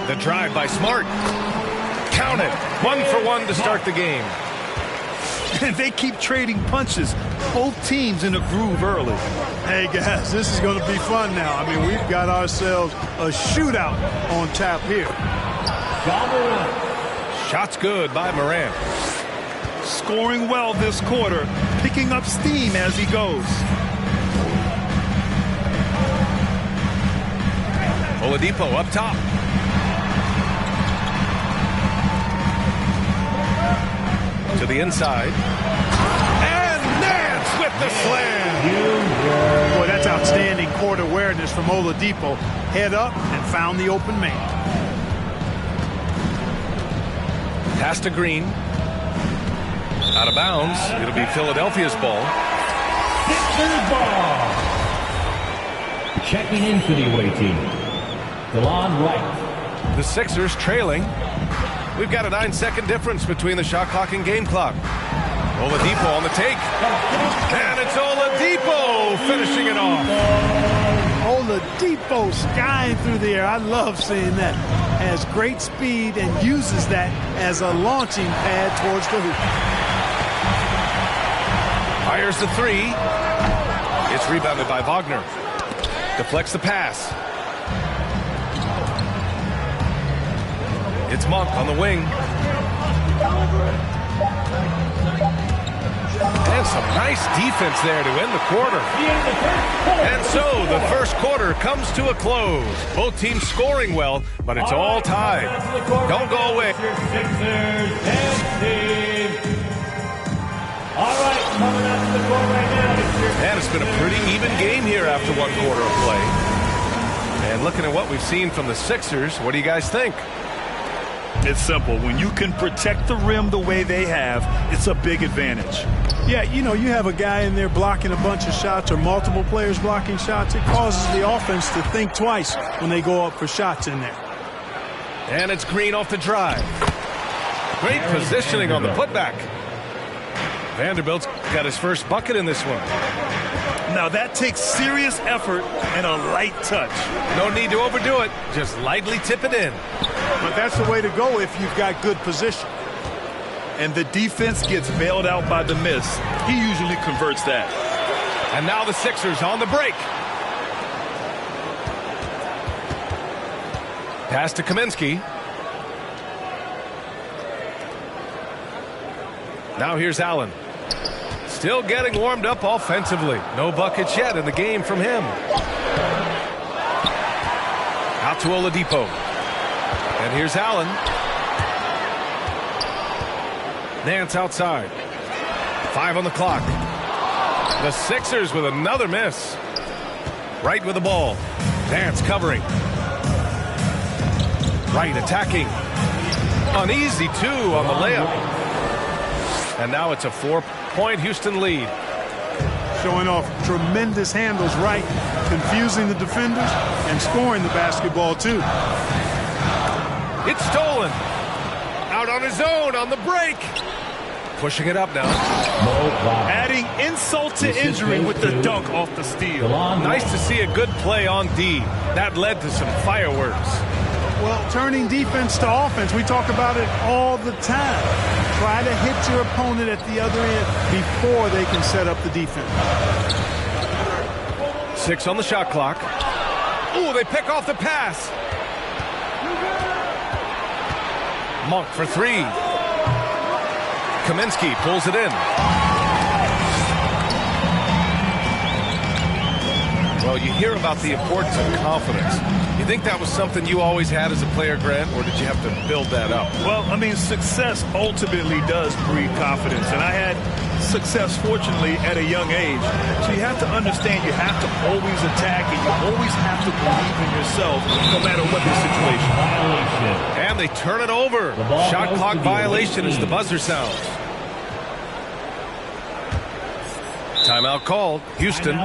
The drive by Smart. Count it. 1-for-1 to start the game. And they keep trading punches. Both teams in a groove early. Hey, guys, this is going to be fun now. I mean, we've got ourselves a shootout on tap here. Shot's good by Morant. Scoring well this quarter, picking up steam as he goes. Oladipo up top. To the inside. And Nance with the slam. Boy, that's outstanding court awareness from Oladipo. Head up and found the open man. Pass to Green. Out of bounds. It'll be Philadelphia's ball. Sixers ball. Checking in for the away team. DeLon Wright. The Sixers trailing. We've got a 9-second difference between the shot clock and game clock. Oladipo on the take. And it's Oladipo finishing it off. Oladipo skying through the air. I love seeing that. Has great speed and uses that as a launching pad towards the hoop. Fires the three. It's rebounded by Wagner. Deflects the pass. It's Monk on the wing. And some nice defense there to end the quarter. And so the first quarter comes to a close. Both teams scoring well, but it's all tied. Don't go away. Sixers dance team. All right, coming out to the court right now. And it's been a pretty even game here after one quarter of play. And looking at what we've seen from the Sixers, what do you guys think? It's simple. When you can protect the rim the way they have, it's a big advantage. Yeah, you know, you have a guy in there blocking a bunch of shots or multiple players blocking shots. It causes the offense to think twice when they go up for shots in there. And it's Green off the drive. Great positioning on the putback. Vanderbilt's got his first bucket in this one. Now that takes serious effort and a light touch. No need to overdo it. Just lightly tip it in. But that's the way to go if you've got good position. And the defense gets bailed out by the miss. He usually converts that. And now the Sixers on the break. Pass to Kaminsky. Now here's Allen. Still getting warmed up offensively. No buckets yet in the game from him. Out to Oladipo. And here's Allen. Nance outside. 5 on the clock. The Sixers with another miss. Wright with the ball. Nance covering. Wright attacking. Uneasy 2 on the layup. And now it's a 4-point Houston lead. Showing off tremendous handles, right? Confusing the defenders and scoring the basketball too. It's stolen. Out on his own on the break. Pushing it up now. Adding insult to injury with the dunk off the steal. Nice to see a good play on D. That led to some fireworks. Well, turning defense to offense, we talk about it all the time. Try to hit your opponent at the other end before they can set up the defense. 6 on the shot clock. Ooh, they pick off the pass. Monk for 3. Kaminsky pulls it in. Well, you hear about the importance of confidence. You think that was something you always had as a player, Grant, or did you have to build that up? Well, I mean, success ultimately does breed confidence, and I had success, fortunately, at a young age. So you have to understand you have to always attack, and you always have to believe in yourself no matter what the situation. And they turn it over. Shot clock violation as the buzzer sounds. Timeout called. Houston.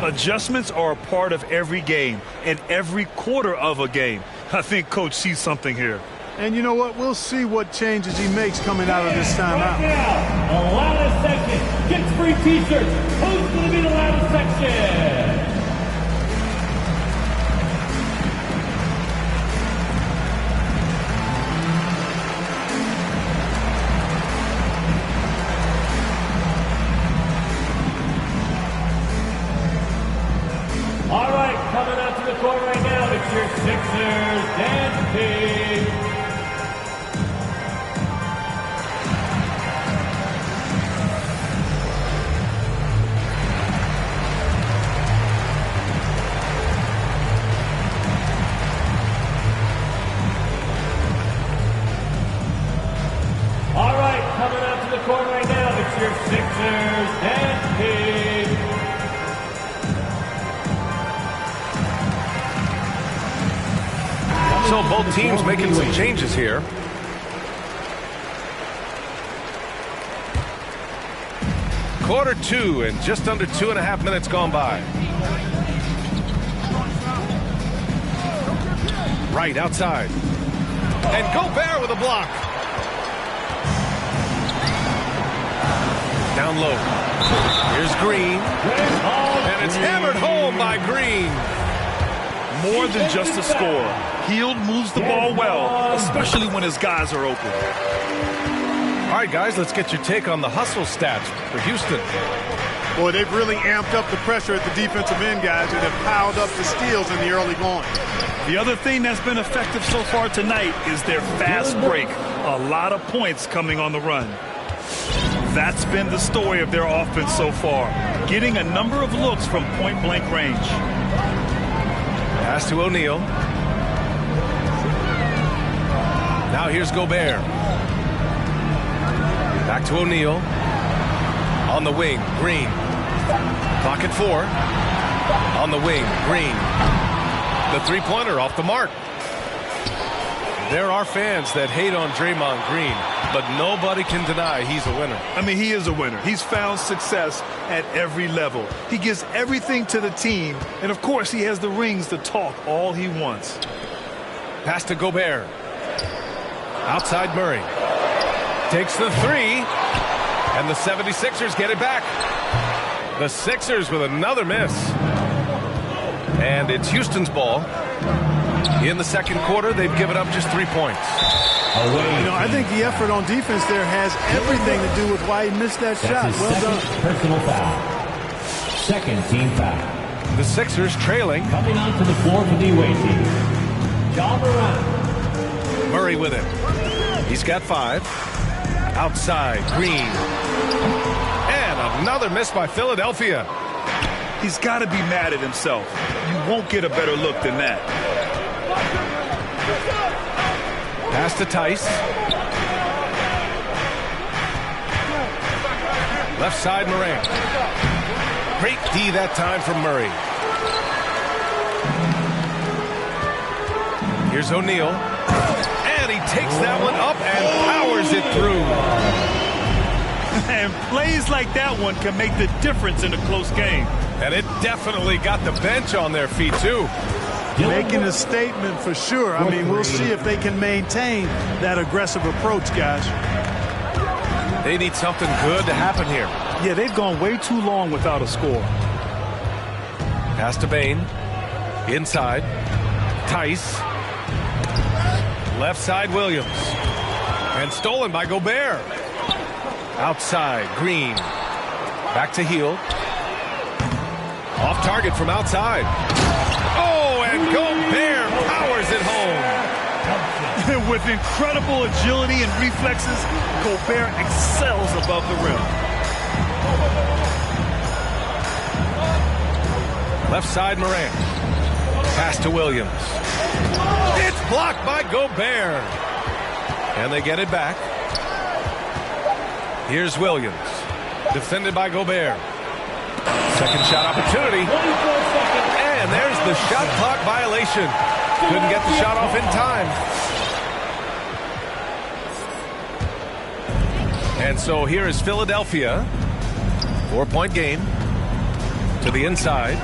Adjustments are a part of every game and every quarter of a game. I think Coach sees something here. And you know what? We'll see what changes he makes coming out of this timeout. Right now, the loudest section gets free T-shirts. Who's going to be the loudest section? All right, coming out to the court right now, it's your Sixers dance team. All right, coming out to the court right now, it's your Sixers dance team. So both teams making some changes here. Quarter two and just under 2.5 minutes gone by. Right outside. And Gobert with a block. Down low. Here's Green. And it's hammered home by Green. More than just a score. Hield moves the ball well, especially when his guys are open. All right, guys, let's get your take on the hustle stats for Houston. Boy, they've really amped up the pressure at the defensive end, guys, and have piled up the steals in the early going. The other thing that's been effective so far tonight is their fast break. A lot of points coming on the run. That's been the story of their offense so far, getting a number of looks from point-blank range. Pass to O'Neal. Now here's Gobert. Back to O'Neal. On the wing, Green. Clock at 4. On the wing, Green. The three-pointer off the mark. There are fans that hate on Draymond Green, but nobody can deny he's a winner. I mean, he is a winner. He's found success at every level. He gives everything to the team, and of course, he has the rings to talk all he wants. Pass to Gobert. Outside Murray. Takes the three, and the 76ers get it back. The Sixers with another miss. And it's Houston's ball. In the second quarter, they've given up just 3 points. You know, I think the effort on defense there has everything to do with why he missed that shot. Well done. Personal foul. Second team foul. The Sixers trailing. Coming onto the floor for the away team, Ja Morant. Murray with it. He's got 5. Outside, Green. And another miss by Philadelphia. He's got to be mad at himself. You won't get a better look than that. Pass to Tice. Left side, Morant. Great D that time from Murray. Here's O'Neal. And he takes that one up and powers it through. And plays like that one can make the difference in a close game. And it definitely got the bench on their feet, too. Making a statement for sure. I mean, we'll see if they can maintain that aggressive approach, guys. They need something good to happen here. Yeah, they've gone way too long without a score. Pass to Bane. Inside. Tice. Left side, Williams. And stolen by Gobert. Outside, Green. Back to Hield. Off target from outside. Oh, and Gobert powers it home. With incredible agility and reflexes, Gobert excels above the rim. Left side, Morant. Pass to Williams. It's blocked by Gobert. And they get it back. Here's Williams. Defended by Gobert. Second shot opportunity. And there's the shot clock violation. Couldn't get the shot off in time. And so here is Philadelphia. 4-point game. To the inside.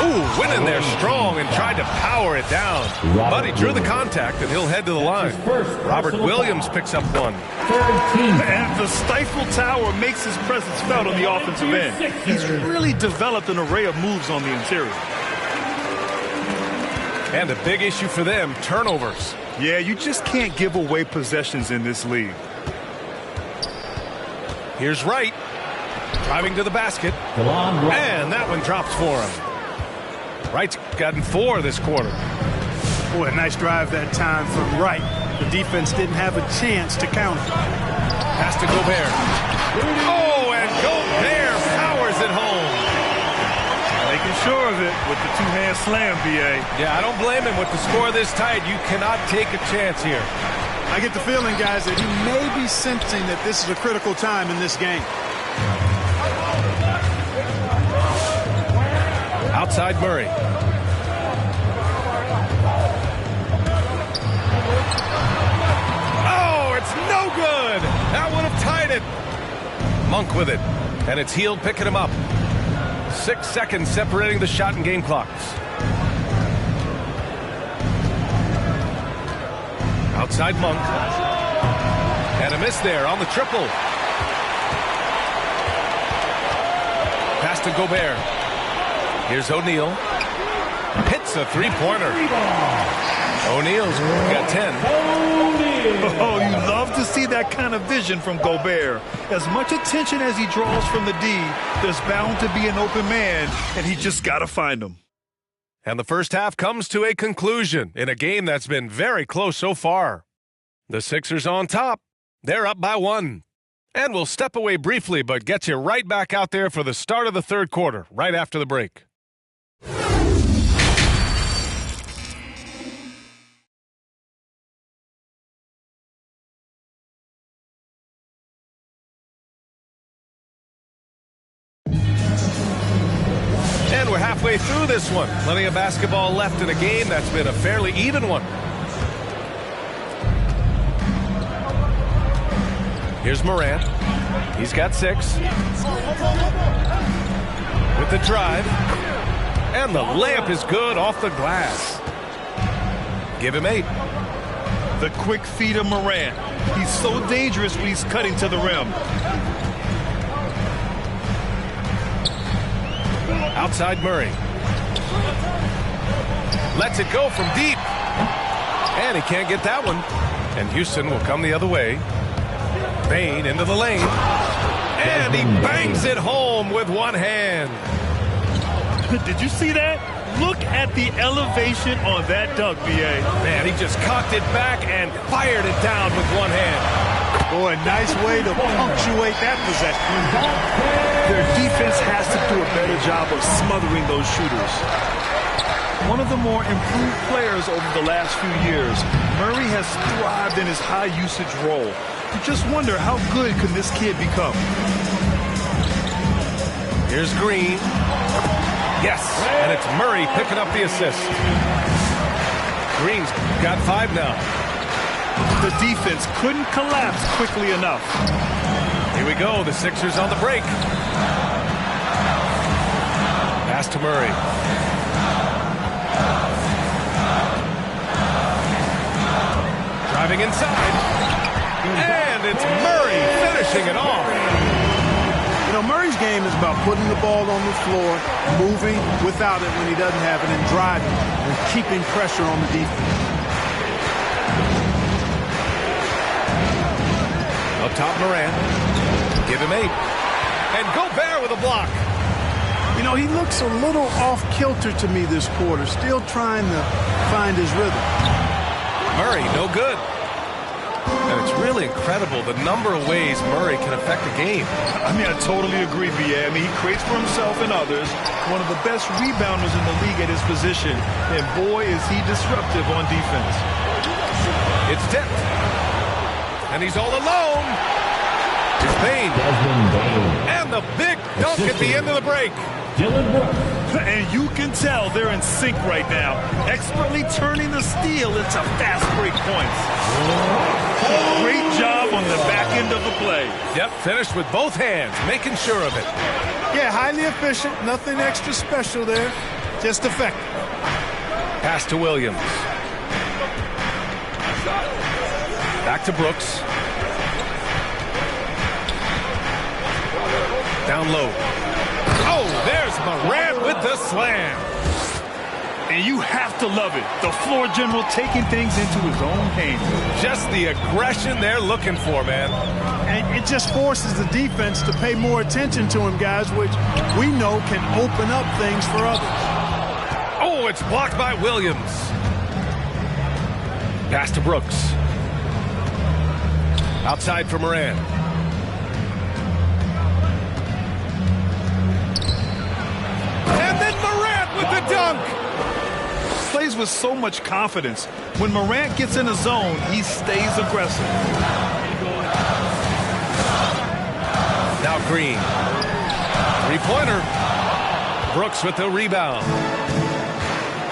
Ooh, went in there strong and tried to power it down. But he drew the contact, and he'll head to the line. Robert Williams picks up one. And the Stifle Tower makes his presence felt on the offensive end. He's really developed an array of moves on the interior. And a big issue for them, turnovers. Yeah, you just can't give away possessions in this league. Here's Wright. Driving to the basket. And that one drops for him. Wright's gotten 4 this quarter. Boy, a nice drive that time from Wright. The defense didn't have a chance to counter. Pass to Gobert. Oh, and Gobert powers it home. Making sure of it with the two-hand slam, B.A. Yeah, I don't blame him. With the score this tight, you cannot take a chance here. I get the feeling, guys, that he may be sensing that this is a critical time in this game. Outside Murray. Oh, it's no good. That would have tied it. Monk with it. And it's Hield picking him up. 6 seconds separating the shot and game clocks. Outside Monk. And a miss there on the triple. Pass to Gobert. Here's O'Neal. Hits a three-pointer. O'Neal's got 10. Oh, you love to see that kind of vision from Gobert. As much attention as he draws from the D, there's bound to be an open man, and he just got to find him. And the first half comes to a conclusion in a game that's been very close so far. The Sixers on top. They're up by 1. And we'll step away briefly, but get you right back out there for the start of the third quarter, right after the break. And we're halfway through this one. Plenty of basketball left in a game that's been a fairly even one. Here's Morant. He's got 6. With the drive. And the layup is good off the glass. Give him 8. The quick feed of Morant. He's so dangerous when he's cutting to the rim. Outside Murray. Lets it go from deep. And he can't get that one. And Houston will come the other way. Bane into the lane. And he bangs it home with one hand. Did you see that? Look at the elevation on that dunk, B.A. Man, he just cocked it back and fired it down with one hand. Boy, nice way to punctuate that possession. Their defense has to do a better job of smothering those shooters. One of the more improved players over the last few years, Murray has thrived in his high-usage role. You just wonder how good can this kid become. Here's Green. Yes, and it's Murray picking up the assist. Green's got 5 now. The defense couldn't collapse quickly enough. Here we go, the Sixers on the break. Pass to Murray. Driving inside. And it's Murray finishing it off. You know, Murray's game is about putting the ball on the floor, moving without it when he doesn't have it, and driving and keeping pressure on the defense. Up top, Morant. Give him 8. And Gobert with a block. You know, he looks a little off-kilter to me this quarter, still trying to find his rhythm. Murray, no good. And It's really incredible the number of ways Murray can affect the game. I mean, I totally agree, B.A. I mean, he creates for himself and others. One of the best rebounders in the league at his position. And boy, is he disruptive on defense. It's tipped. And he's all alone. It's Bane. And the big dunk at the end of the break. Dillon Brooks. And you can tell they're in sync right now. Expertly turning the steal into fast break points. Great job on the back end of the play. Yep, finished with both hands, making sure of it. Yeah, highly efficient. Nothing extra special there. Just effective. Pass to Williams. Back to Brooks. Down low. Oh, there's Morant with the slam. And you have to love it. The floor general taking things into his own hands. Just the aggression they're looking for, man. And it just forces the defense to pay more attention to him, guys, which we know can open up things for others. Oh, it's blocked by Williams. Pass to Brooks. Outside for Morant. And then Morant with the dunk. Plays with so much confidence. When Morant gets in the zone, he stays aggressive. Now Green. Three-pointer. Brooks with the rebound.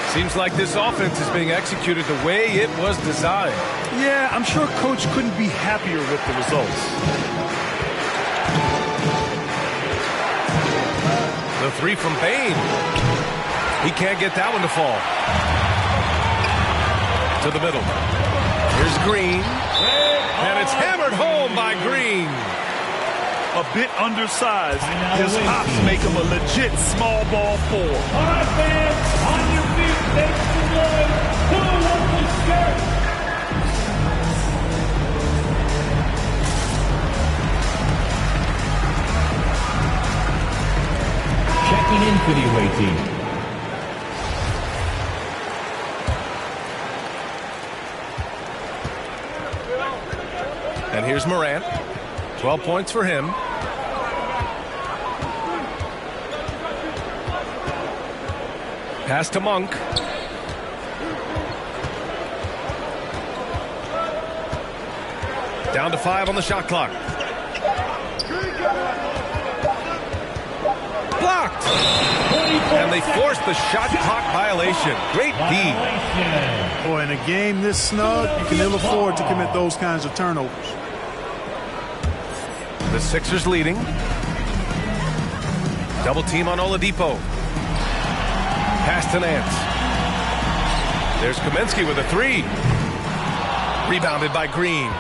Seems like this offense is being executed the way it was designed. Yeah, I'm sure Coach couldn't be happier with the results. The three from Bane. He can't get that one to fall. To the middle. Here's Green. And it's hammered home by Green. A bit undersized. His hops make him a legit small ball four. All right, fans, on your feet, make some noise. Who wants the skirt? Checking in for the away team. And here's Morant. 12 points for him. Pass to Monk. Down to 5 on the shot clock. Blocked. And they forced the shot clock violation. Great D. Boy, in a game this snug, you can ill afford to commit those kinds of turnovers. The Sixers leading. Double team on Oladipo. Pass to Nance. There's Kaminsky with a three. Rebounded by Green.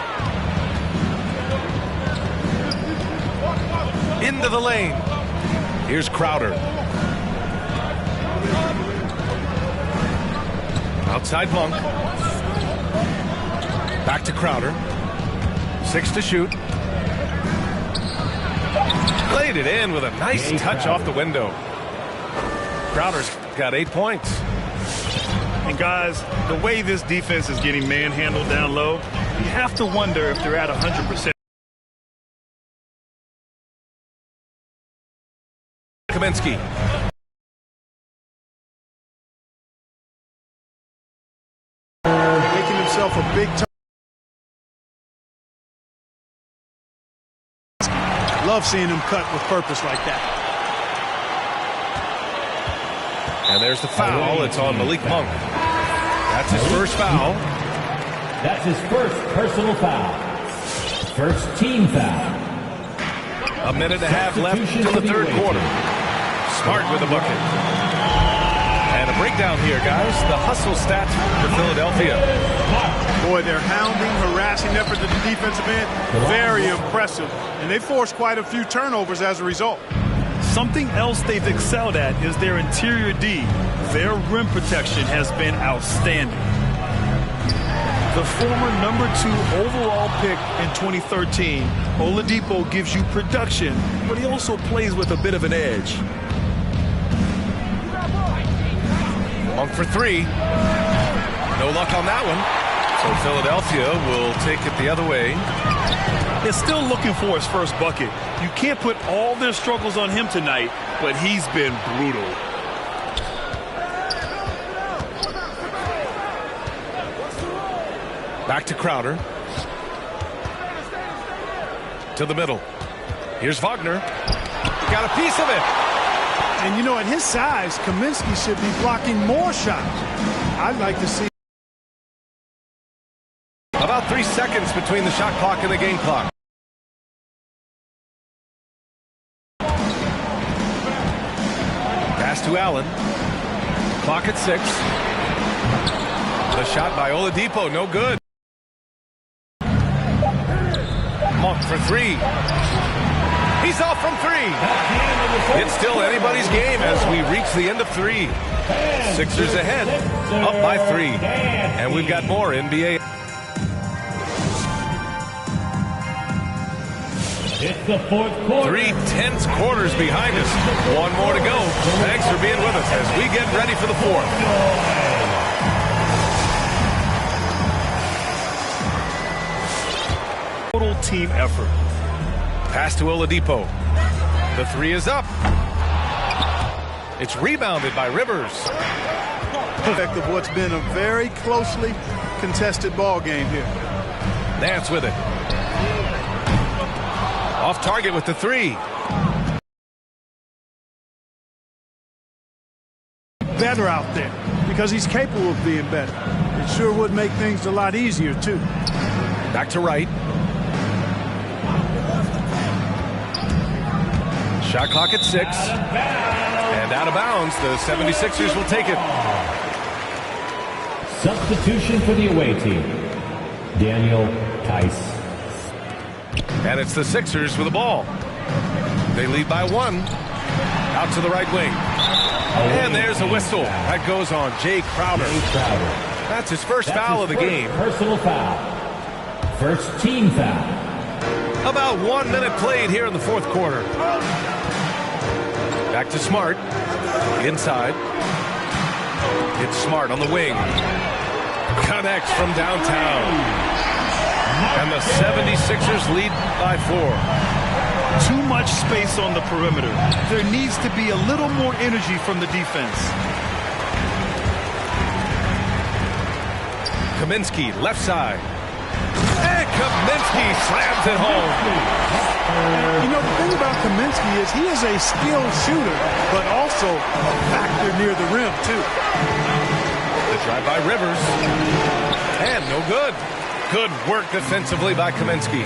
Into the lane. Here's Crowder. Outside Monk. Back to Crowder. 6 to shoot. Laid it in with a nice touch off the window. Crowder's got 8 points. And guys, the way this defense is getting manhandled down low, you have to wonder if they're at 100%. Kaminsky. Making himself a big time. Love seeing him cut with purpose like that. And there's the foul. It's on Malik Monk. That's his first foul. That's his first personal foul. First team foul. A minute and a half left to the third quarter. Smart with a bucket. And a breakdown here, guys. The hustle stats for Philadelphia. Boy, their hounding, harassing effort at the defensive end, very impressive. And they forced quite a few turnovers as a result. Something else they've excelled at is their interior D. Their rim protection has been outstanding. The former #2 overall pick in 2013, Oladipo gives you production, but he also plays with a bit of an edge. Monk for three. No luck on that one. So Philadelphia will take it the other way. They're still looking for his first bucket. You can't put all their struggles on him tonight, but he's been brutal. Back to Crowder. To the middle. Here's Wagner. Got a piece of it. And, you know, at his size, Kaminsky should be blocking more shots. I'd like to see. About 3 seconds between the shot clock and the game clock. Pass to Allen. Clock at 6. The shot by Oladipo, no good. Monk for 3. He's off from 3. It's still anybody's game as we reach the end of 3. Sixers ahead, up by 3. And we've got more NBA. It's the fourth quarter. 3 tense quarters behind us. One more to go. Thanks for being with us as we get ready for the fourth. Total team effort. Pass to Oladipo. The 3 is up. It's rebounded by Rivers. Effect of what's been a very closely contested ball game here. Nance with it. Off target with the 3. Better out there because he's capable of being better. It sure would make things a lot easier, too. Back to Wright. Shot clock at 6. And out of bounds, the 76ers will take it. Substitution for the away team. Daniel Tice. And it's the Sixers with the ball. They lead by 1. Out to the right wing. And there's a whistle. That goes on Jay Crowder. That's his first foul of the game. Personal foul. First team foul. About 1 minute played here in the fourth quarter. Back to Smart. Inside. It's Smart on the wing. Connects from downtown. And the 76ers lead by 4. Too much space on the perimeter. There needs to be a little more energy from the defense. Kaminsky, left side. And Kaminsky slams it home. You know, the thing about Kaminsky is he is a skilled shooter, but also a factor near the rim, too. The drive by Rivers. And no good. Good work defensively by Kaminsky.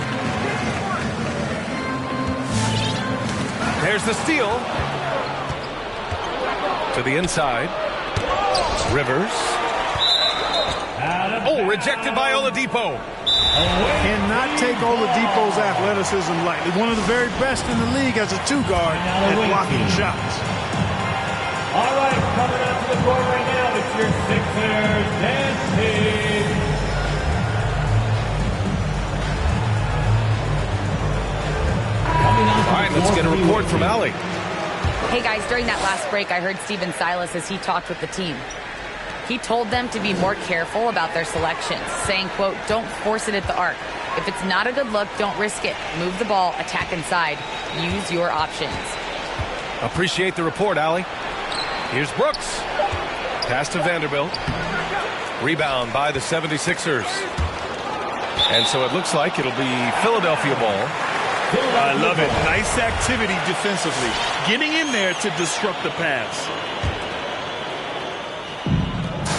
There's the steal. To the inside. Rivers. Oh, rejected by Oladipo. Cannot take Oladipo's athleticism lightly. One of the very best in the league as a 2-guard at blocking shots. All right, coming out to the court right now, it's your Sixers dance team. All right, let's get a report from Allie. Hey guys, during that last break, I heard Stephen Silas as he talked with the team. He told them to be more careful about their selections, saying, quote, don't force it at the arc. If it's not a good look, don't risk it. Move the ball, attack inside. Use your options. Appreciate the report, Allie. Here's Brooks. Pass to Vanderbilt. Rebound by the 76ers. And so it looks like it'll be Philadelphia ball. I love it. Nice activity defensively. Getting in there to disrupt the pass.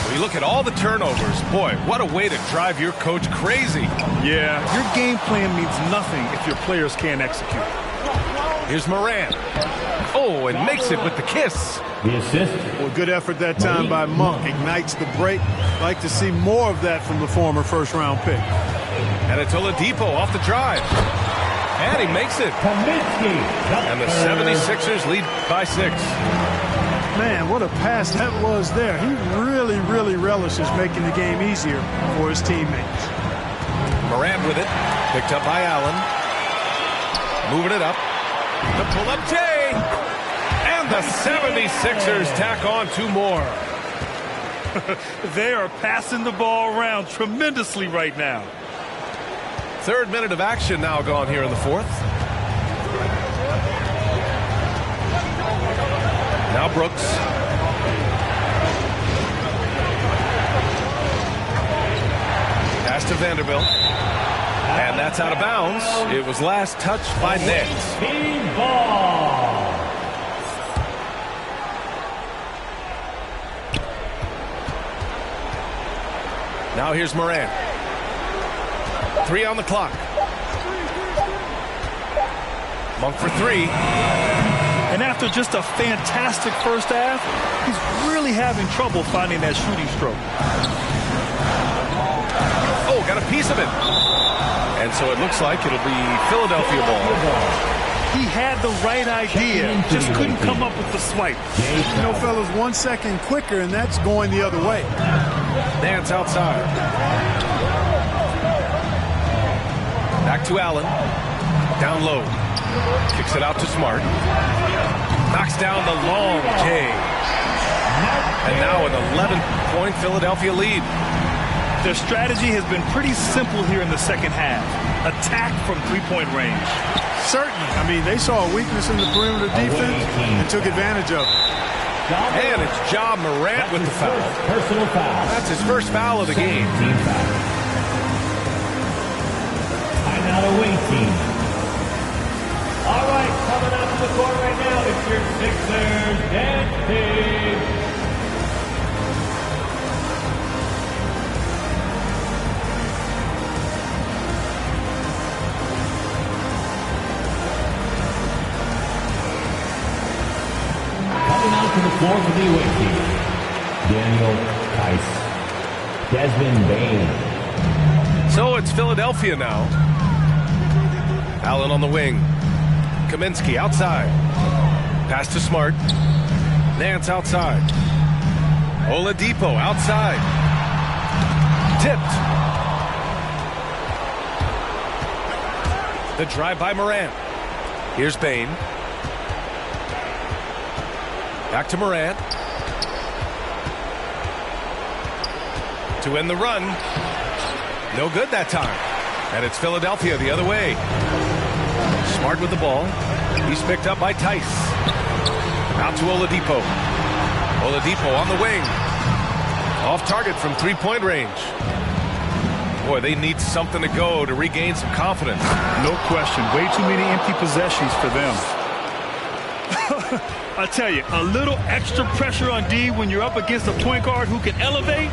We look at all the turnovers. Boy, what a way to drive your coach crazy. Yeah, your game plan means nothing if your players can't execute. Here's Morant. Oh, and makes it with the kiss. The assist. Well, good effort that time by Monk. Ignites the break. Like to see more of that from the former first-round pick. And it's Oladipo off the drive. And he makes it. Kaminsky. And the 76ers lead by 6. Man, what a pass that was there. He really, really relishes making the game easier for his teammates. Morant with it. Picked up by Allen. Moving it up. The pull-up Jay. And the 76ers tack on 2 more. They are passing the ball around tremendously right now. Third minute of action now gone here in the fourth. Now Brooks. Pass to Vanderbilt. And that's out of bounds. It was last touched by Nance. Ball. Now here's Moran. 3 on the clock. Monk for 3. And after just a fantastic first half, he's really having trouble finding that shooting stroke. Oh, got a piece of it. And so it looks like it'll be Philadelphia ball. He had the right idea, just couldn't come up with the swipe. You know, fellas, 1 second quicker, and that's going the other way. Nance outside. Back to Allen. Down low. Kicks it out to Smart. Knocks down the long J. And now an 11-point Philadelphia lead. Their strategy has been pretty simple here in the second half. Attack from three-point range. Certainly. I mean, they saw a weakness in the perimeter defense and took advantage of it. And it's Ja Morant with the foul. Personal foul. That's his first foul of the game. Timeout away team. All right, coming out to the court right now, it's your Sixers dance team. Coming out to the floor for the away team. Daniel Tice. Desmond Bane. So it's Philadelphia now. Allen on the wing. Kaminsky outside. Pass to Smart. Nance outside. Oladipo outside. Tipped. The drive by Morant. Here's Bane. Back to Morant. To end the run. No good that time. And it's Philadelphia the other way. Smart with the ball. He's picked up by Tice. Out to Oladipo. Oladipo on the wing. Off target from three-point range. Boy, they need something to go to regain some confidence. No question. Way too many empty possessions for them. I tell you, a little extra pressure on D when you're up against a point guard who can elevate.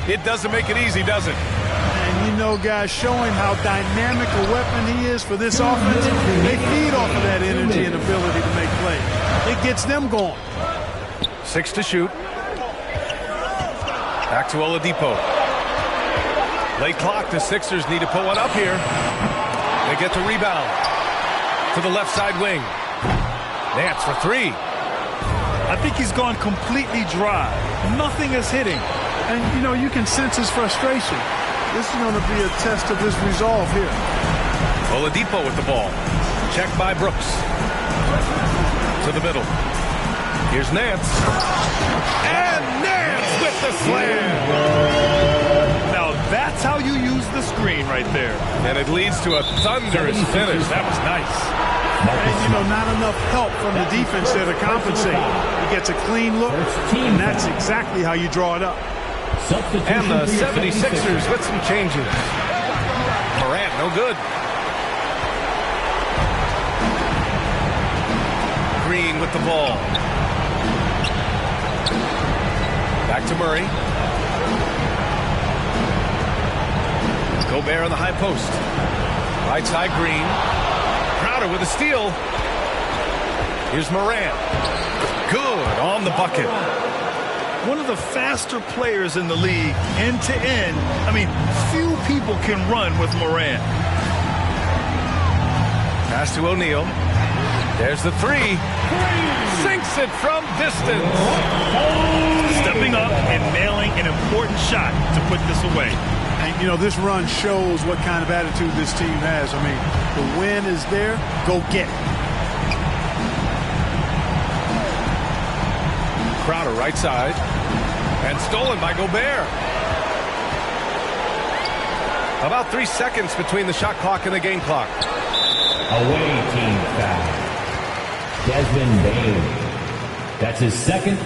It doesn't make it easy, does it? And you know, guys, showing how dynamic a weapon he is for this offense, they feed off of that energy and ability to make plays. It gets them going. 6 to shoot. Back to Oladipo. Late clock, the Sixers need to put one up here. They get the rebound. To the left side wing. Nance for 3. I think he's gone completely dry. Nothing is hitting. And, you know, you can sense his frustration. This is going to be a test of his resolve here. Oladipo with the ball. Checked by Brooks. To the middle. Here's Nance. And Nance with the slam. Now that's how you use the screen right there. And it leads to a thunderous finish. That was nice. And, you know, not enough help from the defense there to compensate. He gets a clean look, and that's exactly how you draw it up. And the 76ers with some changes. Morant, no good. Green with the ball. Back to Murray. Gobert on the high post. Right side Green. Crowder with a steal. Here's Morant. Good on the bucket. One of the faster players in the league, end to end. I mean, few people can run with Morant. Pass to O'Neal. There's the 3. Sinks it from distance. Stepping up and nailing an important shot to put this away. And, you know, this run shows what kind of attitude this team has. I mean, the win is there. Go get it. Crowder right side. And stolen by Gobert. About 3 seconds between the shot clock and the game clock. Away team foul. Desmond Bain. That's his second.